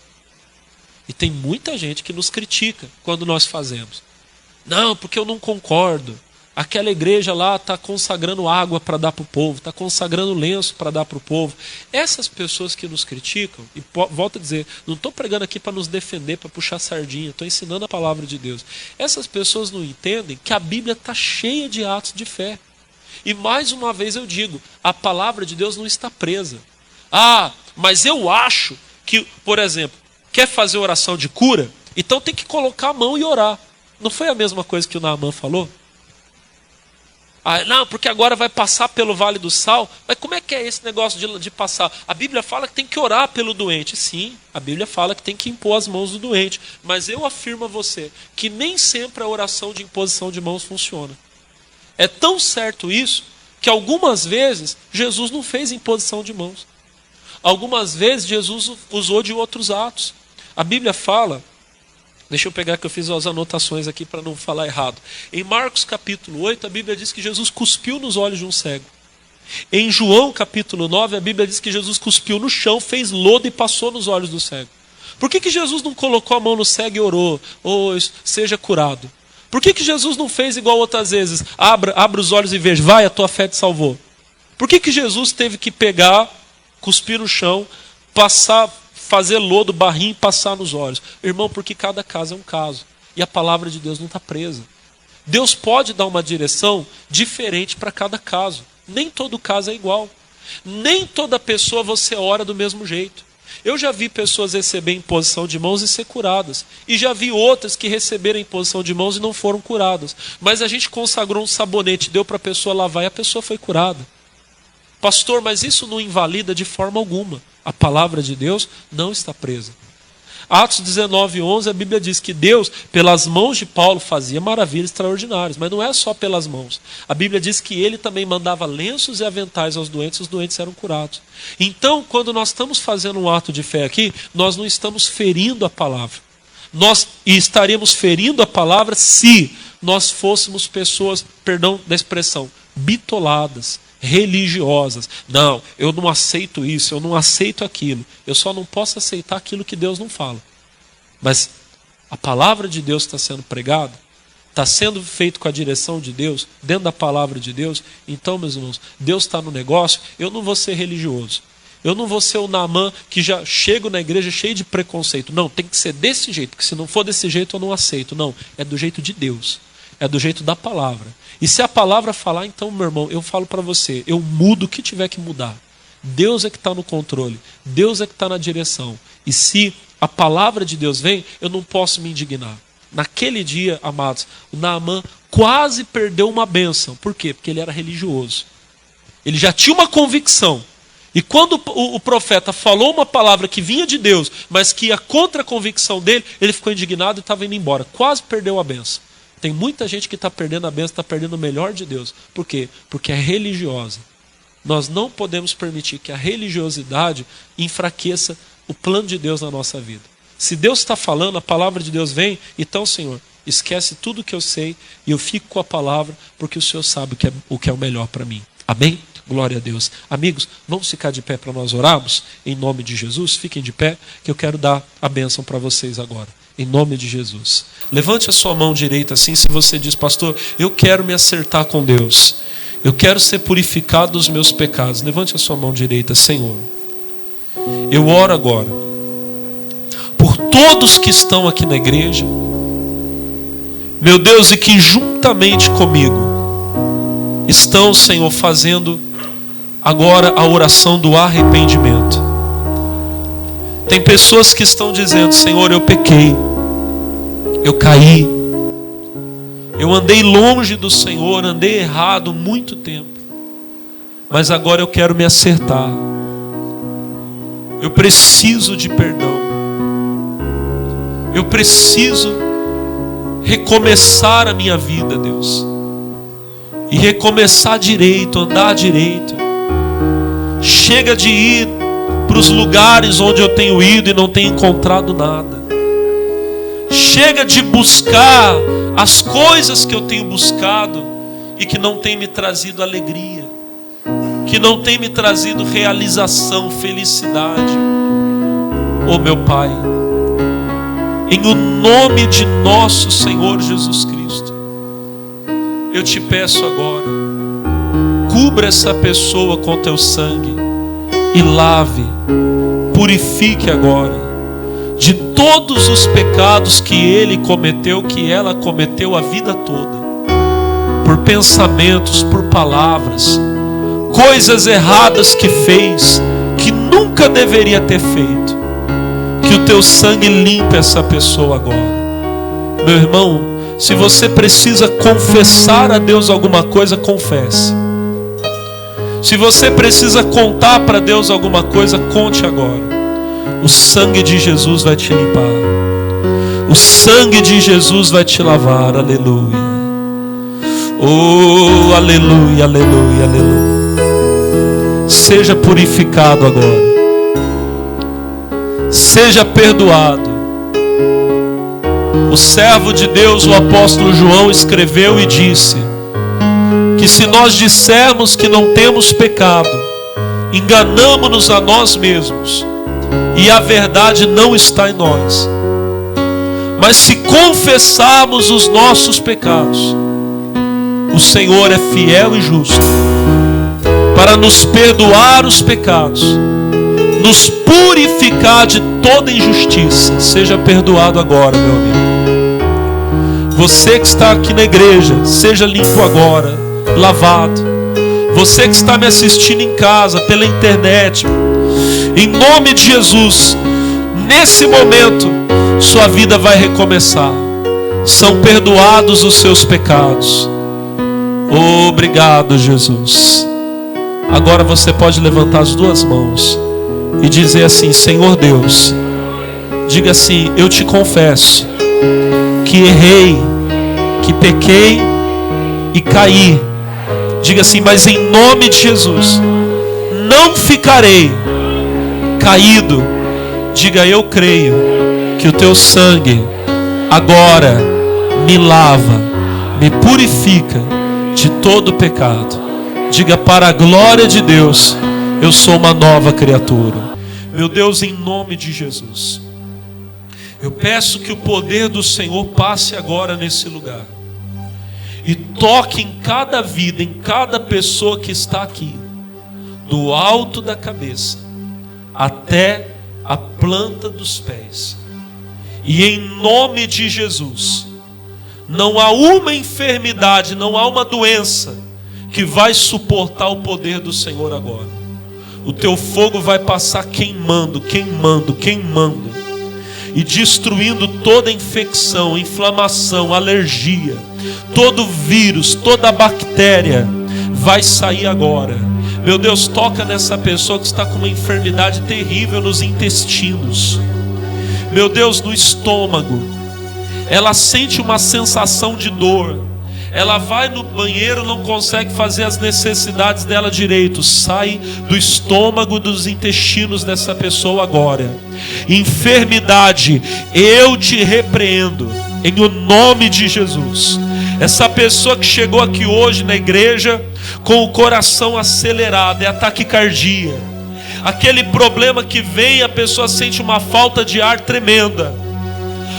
E tem muita gente que nos critica quando nós fazemos. Não, porque eu não concordo. Aquela igreja lá está consagrando água para dar para o povo, está consagrando lenço para dar para o povo. Essas pessoas que nos criticam, e volto a dizer, não estou pregando aqui para nos defender, para puxar sardinha, estou ensinando a palavra de Deus. Essas pessoas não entendem que a Bíblia está cheia de atos de fé. E mais uma vez eu digo, a palavra de Deus não está presa. Ah, mas eu acho que, por exemplo, quer fazer oração de cura? Então tem que colocar a mão e orar. Não foi a mesma coisa que o Naamã falou? Ah, não, porque agora vai passar pelo Vale do Sal. Mas como é que é esse negócio de passar? A Bíblia fala que tem que orar pelo doente. Sim, a Bíblia fala que tem que impor as mãos do doente. Mas eu afirmo a você que nem sempre a oração de imposição de mãos funciona. É tão certo isso que algumas vezes Jesus não fez imposição de mãos. Algumas vezes Jesus usou de outros atos. A Bíblia fala... Deixa eu pegar que eu fiz as anotações aqui para não falar errado. Em Marcos capítulo 8, a Bíblia diz que Jesus cuspiu nos olhos de um cego. Em João capítulo 9, a Bíblia diz que Jesus cuspiu no chão, fez lodo e passou nos olhos do cego. Por que Jesus não colocou a mão no cego e orou? Oh, seja curado. Por que Jesus não fez igual outras vezes? Abra os olhos e veja, vai, a tua fé te salvou. Por que Jesus teve que pegar, cuspir no chão, fazer lodo, barrinho e passar nos olhos? Irmão, porque cada caso é um caso. E a palavra de Deus não está presa. Deus pode dar uma direção diferente para cada caso. Nem todo caso é igual. Nem toda pessoa você ora do mesmo jeito. Eu já vi pessoas receberem imposição de mãos e ser curadas. E já vi outras que receberam imposição de mãos e não foram curadas. Mas a gente consagrou um sabonete, deu para a pessoa lavar e a pessoa foi curada. Pastor, mas isso não invalida de forma alguma. A palavra de Deus não está presa. Atos 19:11, a Bíblia diz que Deus, pelas mãos de Paulo, fazia maravilhas extraordinárias. Mas não é só pelas mãos. A Bíblia diz que ele também mandava lenços e aventais aos doentes, e os doentes eram curados. Então, quando nós estamos fazendo um ato de fé aqui, nós não estamos ferindo a palavra. Nós estaríamos ferindo a palavra se nós fôssemos pessoas, perdão da expressão, bitoladas, religiosas. Não, eu não aceito isso, eu não aceito aquilo. Eu só não posso aceitar aquilo que Deus não fala. Mas a palavra de Deus está sendo pregada, está sendo feito com a direção de Deus, dentro da palavra de Deus. Então, meus irmãos, Deus está no negócio. Eu não vou ser religioso. Eu não vou ser o Naamã que já chego na igreja cheio de preconceito. Não, tem que ser desse jeito, porque se não for desse jeito eu não aceito. Não, é do jeito de Deus. É do jeito da palavra. E se a palavra falar, então, meu irmão, eu falo para você, eu mudo o que tiver que mudar. Deus é que está no controle. Deus é que está na direção. E se a palavra de Deus vem, eu não posso me indignar. Naquele dia, amados, o Naamã quase perdeu uma bênção. Por quê? Porque ele era religioso. Ele já tinha uma convicção. E quando o profeta falou uma palavra que vinha de Deus, mas que ia contra a convicção dele, ele ficou indignado e estava indo embora. Quase perdeu a bênção. Tem muita gente que está perdendo a bênção, está perdendo o melhor de Deus. Por quê? Porque é religiosa. Nós não podemos permitir que a religiosidade enfraqueça o plano de Deus na nossa vida. Se Deus está falando, a palavra de Deus vem, então, Senhor, esquece tudo que eu sei e eu fico com a palavra, porque o Senhor sabe o que é o melhor para mim. Amém? Glória a Deus. Amigos, vamos ficar de pé para nós orarmos? Em nome de Jesus, fiquem de pé, que eu quero dar a bênção para vocês agora. Em nome de Jesus. Levante a sua mão direita assim, se você diz, pastor, eu quero me acertar com Deus. Eu quero ser purificado dos meus pecados. Levante a sua mão direita, Senhor. Eu oro agora por todos que estão aqui na igreja, meu Deus, e que juntamente comigo estão, Senhor, fazendo agora a oração do arrependimento. Tem pessoas que estão dizendo, Senhor, eu pequei, eu caí, eu andei longe do Senhor, andei errado muito tempo, mas agora eu quero me acertar. Eu preciso de perdão. Eu preciso recomeçar a minha vida, Deus. E recomeçar direito, andar direito. Chega de ir para os lugares onde eu tenho ido e não tenho encontrado nada. Chega de buscar as coisas que eu tenho buscado e que não tem me trazido alegria, que não tem me trazido realização, felicidade. Oh meu Pai, em o nome de nosso Senhor Jesus Cristo, eu te peço agora, cubra essa pessoa com teu sangue e lave, purifique agora de todos os pecados que ele cometeu, que ela cometeu a vida toda, por pensamentos, por palavras, coisas erradas que fez, que nunca deveria ter feito. Que o teu sangue limpe essa pessoa agora. Meu irmão, se você precisa confessar a Deus alguma coisa, confesse. Se você precisa contar para Deus alguma coisa, conte agora. O sangue de Jesus vai te limpar. O sangue de Jesus vai te lavar. Aleluia. Oh, aleluia, aleluia, aleluia. Seja purificado agora. Seja perdoado. O servo de Deus, o apóstolo João, escreveu e disse que se nós dissermos que não temos pecado, enganamo-nos a nós mesmos e a verdade não está em nós. Mas se confessarmos os nossos pecados, o Senhor é fiel e justo para nos perdoar os pecados, nos purificar de toda injustiça. Seja perdoado agora, meu amigo. Você que está aqui na igreja, seja limpo agora, lavado. Você que está me assistindo em casa, pela internet, Em nome de Jesus, nesse momento, sua vida vai recomeçar. São perdoados os seus pecados. Obrigado, Jesus. Agora você pode levantar as duas mãos e dizer assim: Senhor Deus, diga assim: eu te confesso que errei, que pequei e caí. Diga assim: mas em nome de Jesus, não ficarei caído. Diga: eu creio que o teu sangue agora me lava, me purifica de todo pecado. Diga: para a glória de Deus, eu sou uma nova criatura. Meu Deus, em nome de Jesus, eu peço que o poder do Senhor passe agora nesse lugar e toque em cada vida, em cada pessoa que está aqui, do alto da cabeça até a planta dos pés. E em nome de Jesus, não há uma enfermidade, não há uma doença que vai suportar o poder do Senhor agora. O teu fogo vai passar queimando, queimando, queimando, e destruindo toda infecção, inflamação, alergia, todo vírus, toda bactéria vai sair agora. Meu Deus, toca nessa pessoa que está com uma enfermidade terrível nos intestinos. Meu Deus, no estômago. Ela sente uma sensação de dor. Ela vai no banheiro, não consegue fazer as necessidades dela direito. Sai do estômago, dos intestinos dessa pessoa agora. Enfermidade, eu te repreendo em o nome de Jesus. Essa pessoa que chegou aqui hoje na igreja com o coração acelerado, é a taquicardia. Aquele problema que vem, a pessoa sente uma falta de ar tremenda.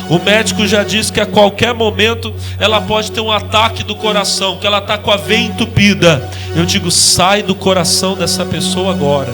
O médico já disse que a qualquer momento ela pode ter um ataque do coração, que ela está com a veia entupida. Eu digo: sai do coração dessa pessoa agora.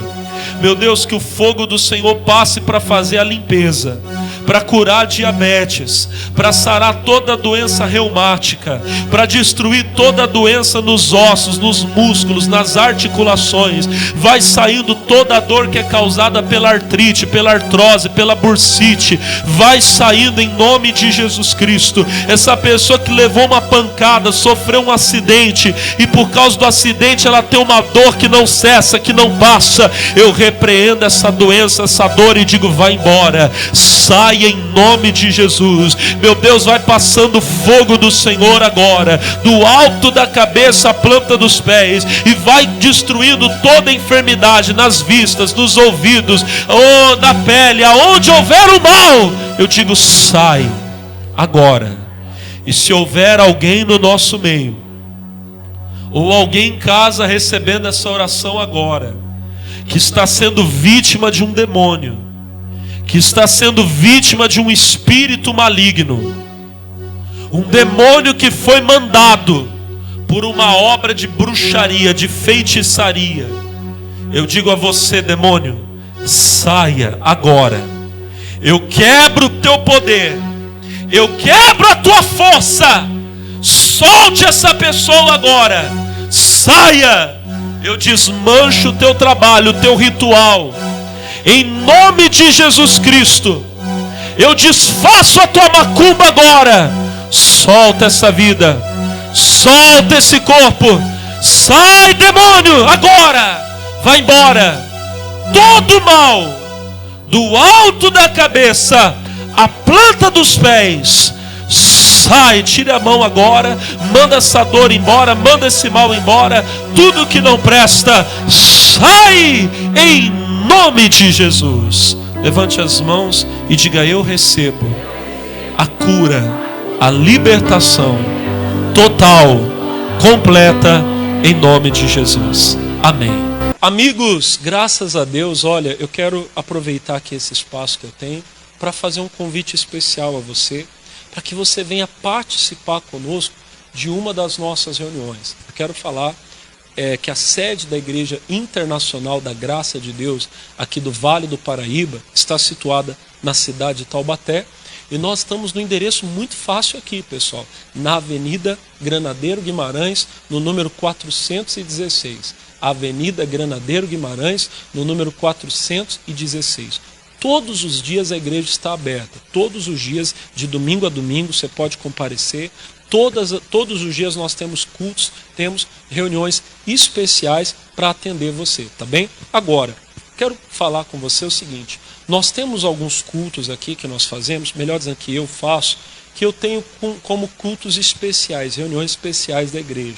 Meu Deus, que o fogo do Senhor passe para fazer a limpeza, para curar diabetes, para sarar toda doença reumática, para destruir toda doença nos ossos, nos músculos, nas articulações. Vai saindo toda a dor que é causada pela artrite, pela artrose, pela bursite. Vai saindo em nome de Jesus Cristo. Essa pessoa que levou uma pancada, sofreu um acidente, e por causa do acidente ela tem uma dor que não cessa, que não passa. Eu repreendo essa doença, essa dor, e digo: vai embora, sai em nome de Jesus. Meu Deus, vai passando o fogo do Senhor agora, do alto da cabeça à planta dos pés, e vai destruindo toda enfermidade nas vistas, nos ouvidos, na pele, aonde houver o mal. Eu digo: sai agora. E se houver alguém no nosso meio, ou alguém em casa recebendo essa oração agora, que está sendo vítima de um demônio, que está sendo vítima de um espírito maligno, um demônio que foi mandado por uma obra de bruxaria, de feitiçaria, eu digo a você: demônio, saia agora. Eu quebro o teu poder, eu quebro a tua força. Solte essa pessoa agora, saia. Eu desmancho o teu trabalho, o teu ritual, em nome de Jesus Cristo. Eu desfaço a tua macumba agora. Solta essa vida, solta esse corpo. Sai, demônio, agora. Vai embora. Todo mal, do alto da cabeça à planta dos pés, sai, tira a mão agora. Manda essa dor embora, manda esse mal embora. Tudo que não presta, sai em nome de Jesus. Levante as mãos e diga: eu recebo a cura, a libertação total, completa, em nome de Jesus. Amém. Amigos, graças a Deus, olha, eu quero aproveitar aqui esse espaço que eu tenho para fazer um convite especial a você, para que você venha participar conosco de uma das nossas reuniões. Eu quero falar que a sede da Igreja Internacional da Graça de Deus, aqui do Vale do Paraíba, está situada na cidade de Taubaté. E nós estamos no endereço muito fácil aqui, pessoal, na Avenida Granadeiro Guimarães, no número 416. Avenida Granadeiro Guimarães, no número 416. Todos os dias a igreja está aberta. Todos os dias, de domingo a domingo, você pode comparecer. Todos os dias nós temos cultos, temos reuniões especiais para atender você, tá bem? Agora, quero falar com você o seguinte: nós temos alguns cultos aqui que nós fazemos, melhor dizendo que eu faço, que eu tenho como cultos especiais, reuniões especiais da igreja.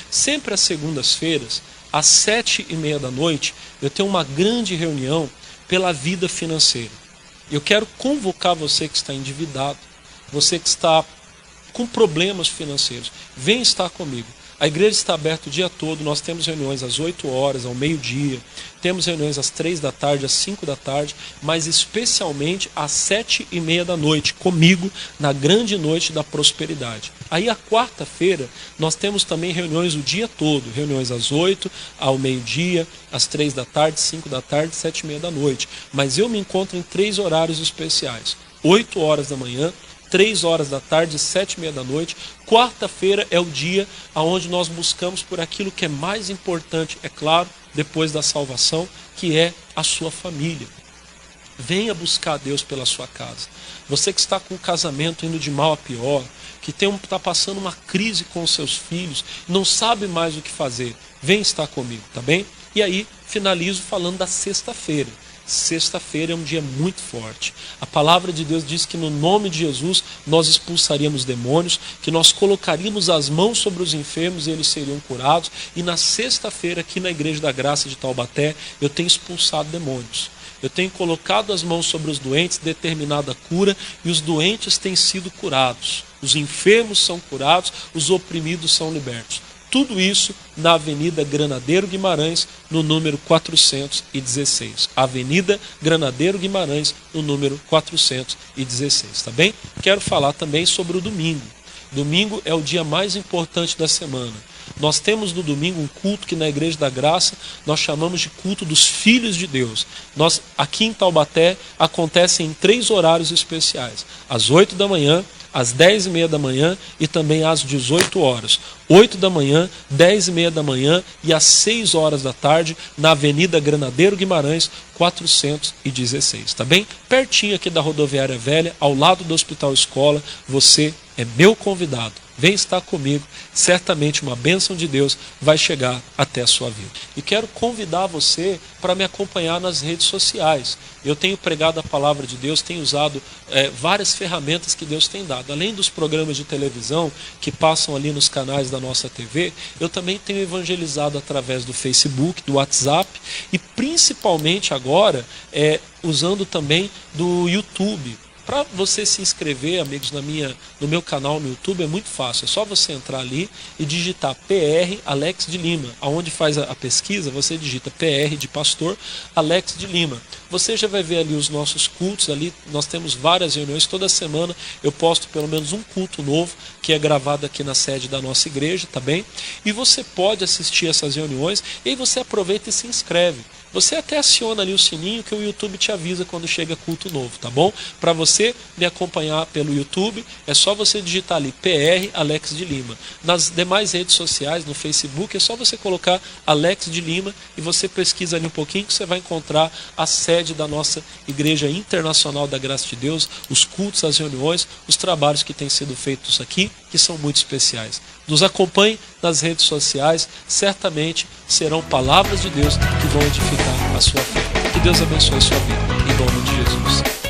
Sempre às segundas-feiras, às 7h30 da noite, eu tenho uma grande reunião pela vida financeira. Eu quero convocar você que está endividado, você que está com problemas financeiros, vem estar comigo. A igreja está aberta o dia todo, nós temos reuniões às 8 horas, ao meio-dia, temos reuniões às 3 da tarde, às 5 da tarde, mas especialmente às 7h30 da noite, comigo, na grande noite da prosperidade. Aí, a quarta-feira, nós temos também reuniões o dia todo, reuniões às 8, ao meio-dia, às 3 da tarde, 5 da tarde, 7h30 da noite. Mas eu me encontro em 3 horários especiais: 8 horas da manhã, 3 horas da tarde, 7h30 da noite. Quarta-feira é o dia onde nós buscamos por aquilo que é mais importante, é claro, depois da salvação, que é a sua família. Venha buscar a Deus pela sua casa. Você que está com o casamento indo de mal a pior, que está passando uma crise com os seus filhos, não sabe mais o que fazer, vem estar comigo, tá bem? E aí, finalizo falando da sexta-feira. Sexta-feira é um dia muito forte. A palavra de Deus diz que no nome de Jesus nós expulsaríamos demônios, que nós colocaríamos as mãos sobre os enfermos e eles seriam curados. E na sexta-feira, aqui na Igreja da Graça de Taubaté, eu tenho expulsado demônios. Eu tenho colocado as mãos sobre os doentes, determinado a cura, e os doentes têm sido curados. Os enfermos são curados, os oprimidos são libertos. Tudo isso na Avenida Granadeiro Guimarães, no número 416. Avenida Granadeiro Guimarães, no número 416, tá bem? Quero falar também sobre o domingo. Domingo é o dia mais importante da semana. Nós temos no domingo um culto que na Igreja da Graça nós chamamos de culto dos filhos de Deus. Nós, aqui em Taubaté, acontece em 3 horários especiais: às 8 da manhã, às 10h30 da manhã e também às 18 horas. 8 da manhã, 10h30 da manhã e às 6 horas da tarde, na Avenida Granadeiro Guimarães, 416, tá bem? Pertinho aqui da Rodoviária Velha, ao lado do Hospital Escola. Você é meu convidado. Vem estar comigo, certamente uma bênção de Deus vai chegar até a sua vida. E quero convidar você para me acompanhar nas redes sociais. Eu tenho pregado a palavra de Deus, tenho usado várias ferramentas que Deus tem dado. Além dos programas de televisão que passam ali nos canais da nossa TV, eu também tenho evangelizado através do Facebook, do WhatsApp e principalmente agora usando também do YouTube. Para você se inscrever, amigos, no meu canal no YouTube é muito fácil. É só você entrar ali e digitar PR Alex de Lima. Aonde faz a pesquisa, você digita PR de Pastor Alex de Lima. Você já vai ver ali os nossos cultos. Ali nós temos várias reuniões. Toda semana eu posto pelo menos um culto novo que é gravado aqui na sede da nossa igreja, tá bem? E você pode assistir essas reuniões e aí você aproveita e se inscreve. Você até aciona ali o sininho que o YouTube te avisa quando chega culto novo, tá bom? Para você me acompanhar pelo YouTube, é só você digitar ali PR Alex de Lima. Nas demais redes sociais, no Facebook, é só você colocar Alex de Lima e você pesquisa ali um pouquinho que você vai encontrar a sede da nossa Igreja Internacional da Graça de Deus, os cultos, as reuniões, os trabalhos que têm sido feitos aqui, que são muito especiais. Nos acompanhe nas redes sociais, certamente serão palavras de Deus que vão edificar a sua fé. Que Deus abençoe a sua vida, em nome de Jesus.